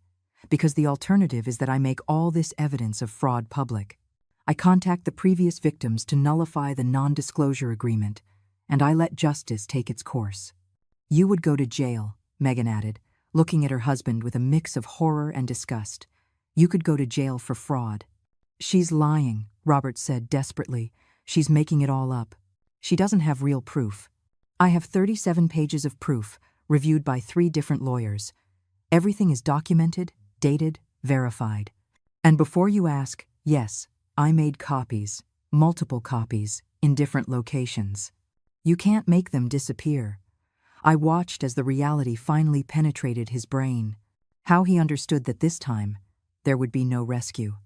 Because the alternative is that I make all this evidence of fraud public. I contact the previous victims to nullify the non-disclosure agreement, and I let justice take its course." "You would go to jail," Megan added, looking at her husband with a mix of horror and disgust. "You could go to jail for fraud." "She's lying," Robert said desperately. "She's making it all up. She doesn't have real proof. I have 37 pages of proof, reviewed by 3 different lawyers. Everything is documented, dated, verified. And before you ask, yes, I made copies, multiple copies, in different locations. You can't make them disappear." I watched as the reality finally penetrated his brain, how he understood that this time there would be no rescue.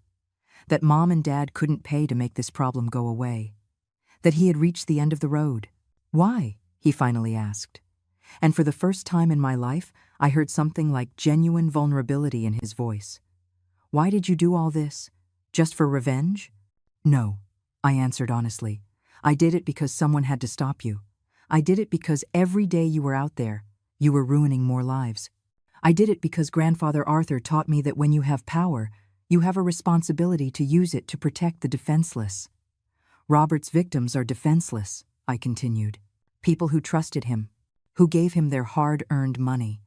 That Mom and Dad couldn't pay to make this problem go away. That he had reached the end of the road. Why? He finally asked. And for the first time in my life, I heard something like genuine vulnerability in his voice. Why did you do all this? Just for revenge? No, I answered honestly. I did it because someone had to stop you. I did it because every day you were out there, you were ruining more lives. I did it because Grandfather Arthur taught me that when you have power, you have a responsibility to use it to protect the defenseless. Robert's victims are defenseless, I continued. People who trusted him, who gave him their hard-earned money,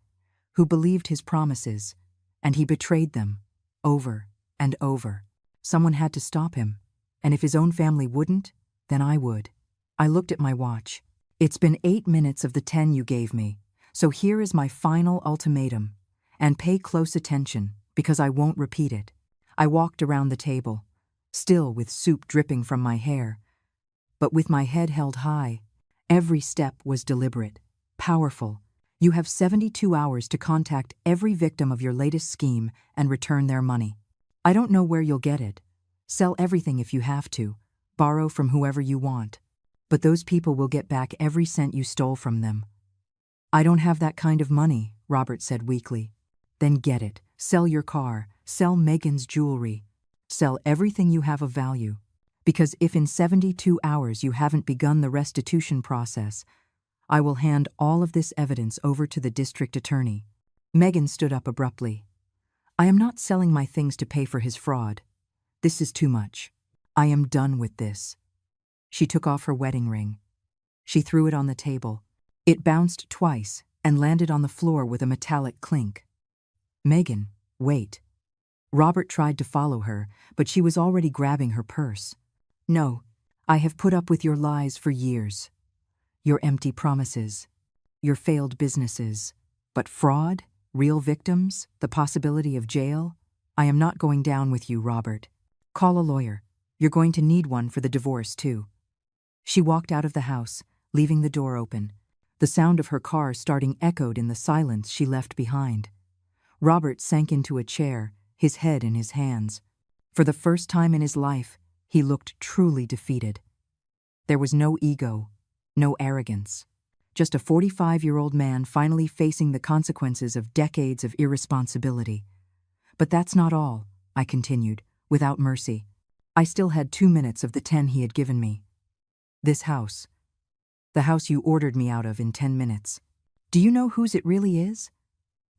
who believed his promises, and he betrayed them, over and over. Someone had to stop him, and if his own family wouldn't, then I would. I looked at my watch. It's been 8 minutes of the 10 you gave me, so here is my final ultimatum. And pay close attention, because I won't repeat it. I walked around the table, still with soup dripping from my hair, but with my head held high. Every step was deliberate, powerful. You have 72 hours to contact every victim of your latest scheme and return their money. I don't know where you'll get it. Sell everything if you have to, borrow from whoever you want, but those people will get back every cent you stole from them. I don't have that kind of money, Robert said weakly. Then get it. Sell your car, sell Megan's jewelry, sell everything you have of value. Because if in 72 hours you haven't begun the restitution process, I will hand all of this evidence over to the district attorney. Megan stood up abruptly. I am not selling my things to pay for his fraud. This is too much. I am done with this. She took off her wedding ring. She threw it on the table. It bounced twice and landed on the floor with a metallic clink. Megan, wait. Robert tried to follow her, but she was already grabbing her purse. No, I have put up with your lies for years. Your empty promises, your failed businesses. But fraud, real victims, the possibility of jail? I am not going down with you, Robert. Call a lawyer. You're going to need one for the divorce, too. She walked out of the house, leaving the door open. The sound of her car starting echoed in the silence she left behind. Robert sank into a chair, his head in his hands. For the first time in his life, he looked truly defeated. There was no ego, no arrogance. Just a 45-year-old man finally facing the consequences of decades of irresponsibility. But that's not all, I continued, without mercy. I still had 2 minutes of the 10 he had given me. This house. The house you ordered me out of in 10 minutes. Do you know whose it really is?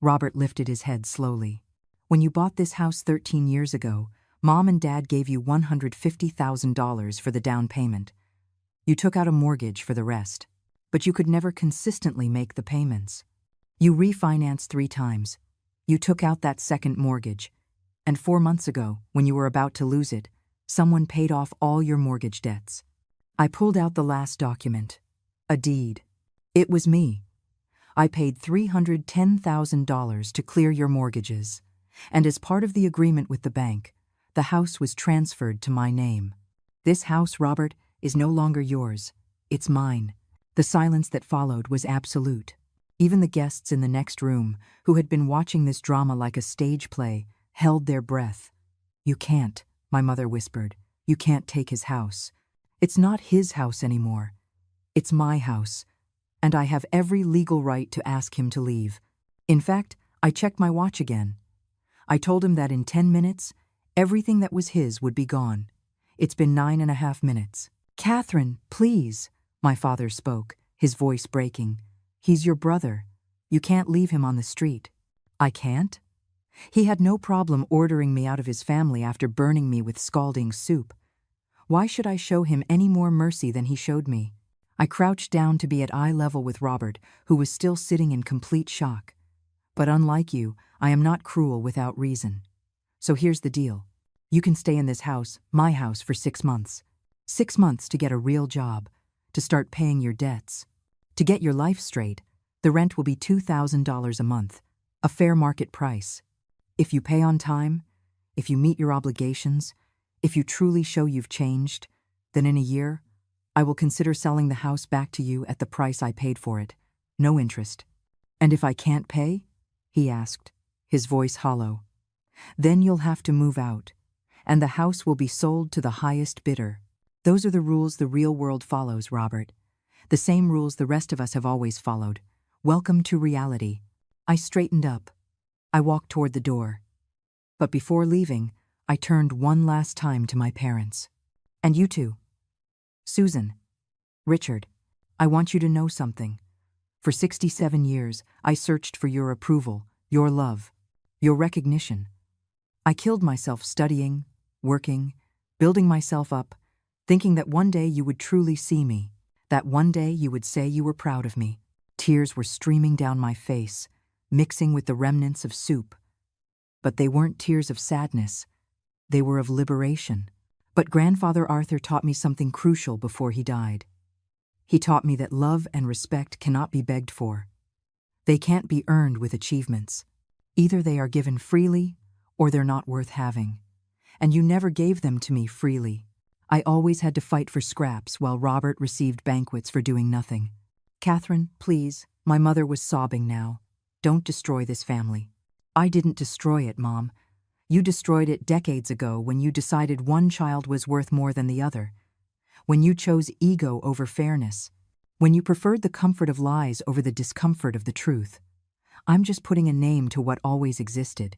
Robert lifted his head slowly. When you bought this house 13 years ago, Mom and Dad gave you $150,000 for the down payment. You took out a mortgage for the rest, but you could never consistently make the payments. You refinanced 3 times. You took out that second mortgage, and 4 months ago, when you were about to lose it, someone paid off all your mortgage debts. I pulled out the last document, a deed. It was me. I paid $310,000 to clear your mortgages, and as part of the agreement with the bank, the house was transferred to my name. This house, Robert, is no longer yours. It's mine. The silence that followed was absolute. Even the guests in the next room, who had been watching this drama like a stage play, held their breath. You can't, my mother whispered. You can't take his house. It's not his house anymore. It's my house, and I have every legal right to ask him to leave. In fact, I checked my watch again. I told him that in 10 minutes, everything that was his would be gone. It's been 9.5 minutes. Catherine, please, my father spoke, his voice breaking. He's your brother. You can't leave him on the street. I can't? He had no problem ordering me out of his family after burning me with scalding soup. Why should I show him any more mercy than he showed me? I crouched down to be at eye level with Robert, who was still sitting in complete shock. But unlike you, I am not cruel without reason. So here's the deal. You can stay in this house, my house, for 6 months. 6 months to get a real job, to start paying your debts. To get your life straight, the rent will be $2,000 a month, a fair market price. If you pay on time, if you meet your obligations, if you truly show you've changed, then in a year, I will consider selling the house back to you at the price I paid for it, no interest. And if I can't pay? He asked, his voice hollow. Then you'll have to move out. and the house will be sold to the highest bidder. Those are the rules the real world follows, Robert. The same rules the rest of us have always followed. Welcome to reality. I straightened up. I walked toward the door. But before leaving, I turned one last time to my parents. And you too. Susan. Richard. I want you to know something. For 67 years, I searched for your approval, your love, your recognition. I killed myself studying, working, building myself up, thinking that one day you would truly see me, that one day you would say you were proud of me. Tears were streaming down my face, mixing with the remnants of soup. But they weren't tears of sadness. They were of liberation. But Grandfather Arthur taught me something crucial before he died. He taught me that love and respect cannot be begged for. They can't be earned with achievements. Either they are given freely, or they're not worth having. And you never gave them to me freely. I always had to fight for scraps while Robert received banquets for doing nothing. Catherine, please, my mother was sobbing now. Don't destroy this family. I didn't destroy it, Mom. You destroyed it decades ago when you decided one child was worth more than the other. When you chose ego over fairness. When you preferred the comfort of lies over the discomfort of the truth. I'm just putting a name to what always existed.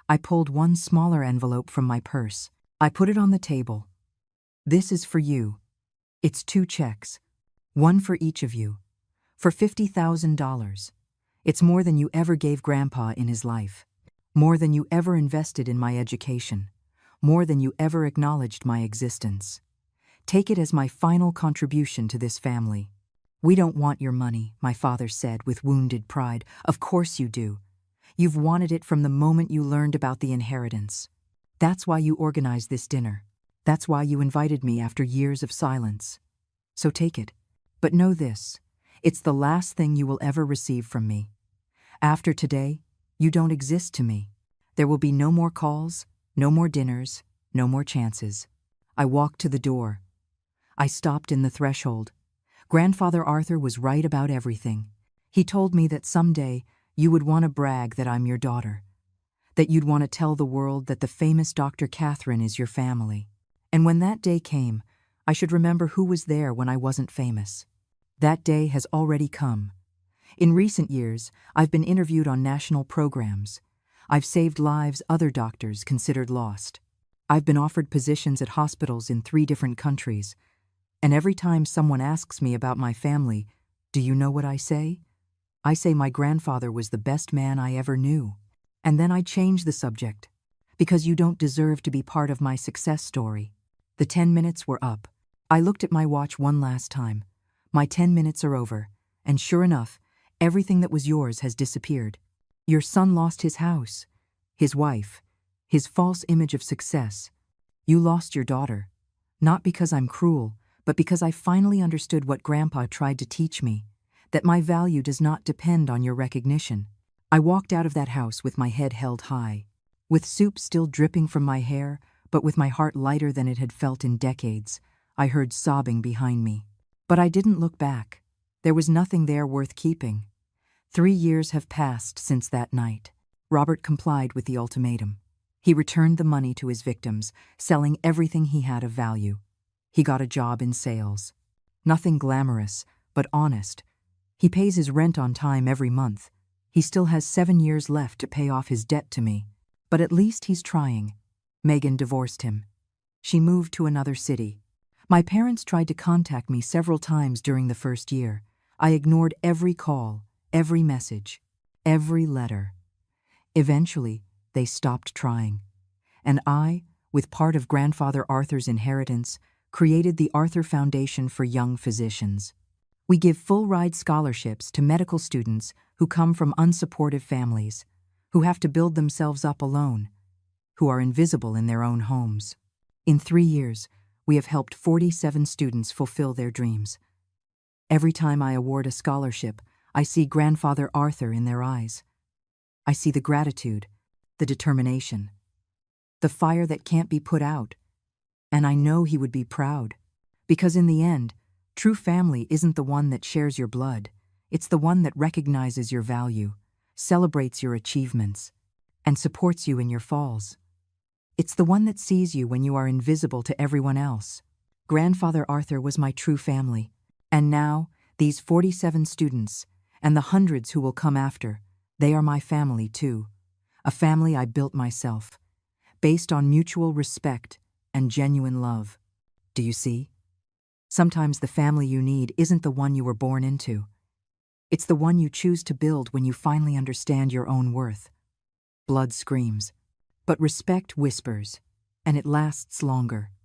I pulled one smaller envelope from my purse. I put it on the table. This is for you. It's 2 checks. One for each of you. For $50,000. It's more than you ever gave Grandpa in his life. More than you ever invested in my education. More than you ever acknowledged my existence. Take it as my final contribution to this family. We don't want your money, my father said with wounded pride. Of course you do. You've wanted it from the moment you learned about the inheritance. That's why you organized this dinner. That's why you invited me after years of silence. So take it. But know this. It's the last thing you will ever receive from me. After today, you don't exist to me. There will be no more calls, no more dinners, no more chances. I walked to the door. I stopped in the threshold. Grandfather Arthur was right about everything. He told me that someday you would want to brag that I'm your daughter, that you'd want to tell the world that the famous Dr. Catherine is your family. And when that day came, I should remember who was there when I wasn't famous. That day has already come. In recent years, I've been interviewed on national programs. I've saved lives other doctors considered lost. I've been offered positions at hospitals in 3 different countries. And every time someone asks me about my family, do you know what I say? I say my grandfather was the best man I ever knew. And then I change the subject, because you don't deserve to be part of my success story. The 10 minutes were up. I looked at my watch one last time. My 10 minutes are over, and sure enough, everything that was yours has disappeared. Your son lost his house, his wife, his false image of success. You lost your daughter, not because I'm cruel, but because I finally understood what Grandpa tried to teach me, that my value does not depend on your recognition. I walked out of that house with my head held high, with soup still dripping from my hair, but with my heart lighter than it had felt in decades. I heard sobbing behind me. But I didn't look back. There was nothing there worth keeping. 3 years have passed since that night. Robert complied with the ultimatum. He returned the money to his victims, selling everything he had of value. He got a job in sales. Nothing glamorous, but honest. He pays his rent on time every month. He still has 7 years left to pay off his debt to me. But at least he's trying. Megan divorced him. She moved to another city. My parents tried to contact me several times during the first year. I ignored every call, every message, every letter. Eventually, they stopped trying. And I, with part of Grandfather Arthur's inheritance, created the Arthur Foundation for Young Physicians. We give full-ride scholarships to medical students who come from unsupportive families, who have to build themselves up alone, who are invisible in their own homes. In 3 years, we have helped 47 students fulfill their dreams. Every time I award a scholarship, I see Grandfather Arthur in their eyes. I see the gratitude, the determination, the fire that can't be put out. And I know he would be proud, because in the end, true family isn't the one that shares your blood. It's the one that recognizes your value, celebrates your achievements, and supports you in your falls. It's the one that sees you when you are invisible to everyone else. Grandfather Arthur was my true family. And now, these 47 students, and the hundreds who will come after, they are my family too. A family I built myself, based on mutual respect and genuine love. Do you see? Sometimes the family you need isn't the one you were born into. It's the one you choose to build when you finally understand your own worth. Blood screams, but respect whispers, and it lasts longer.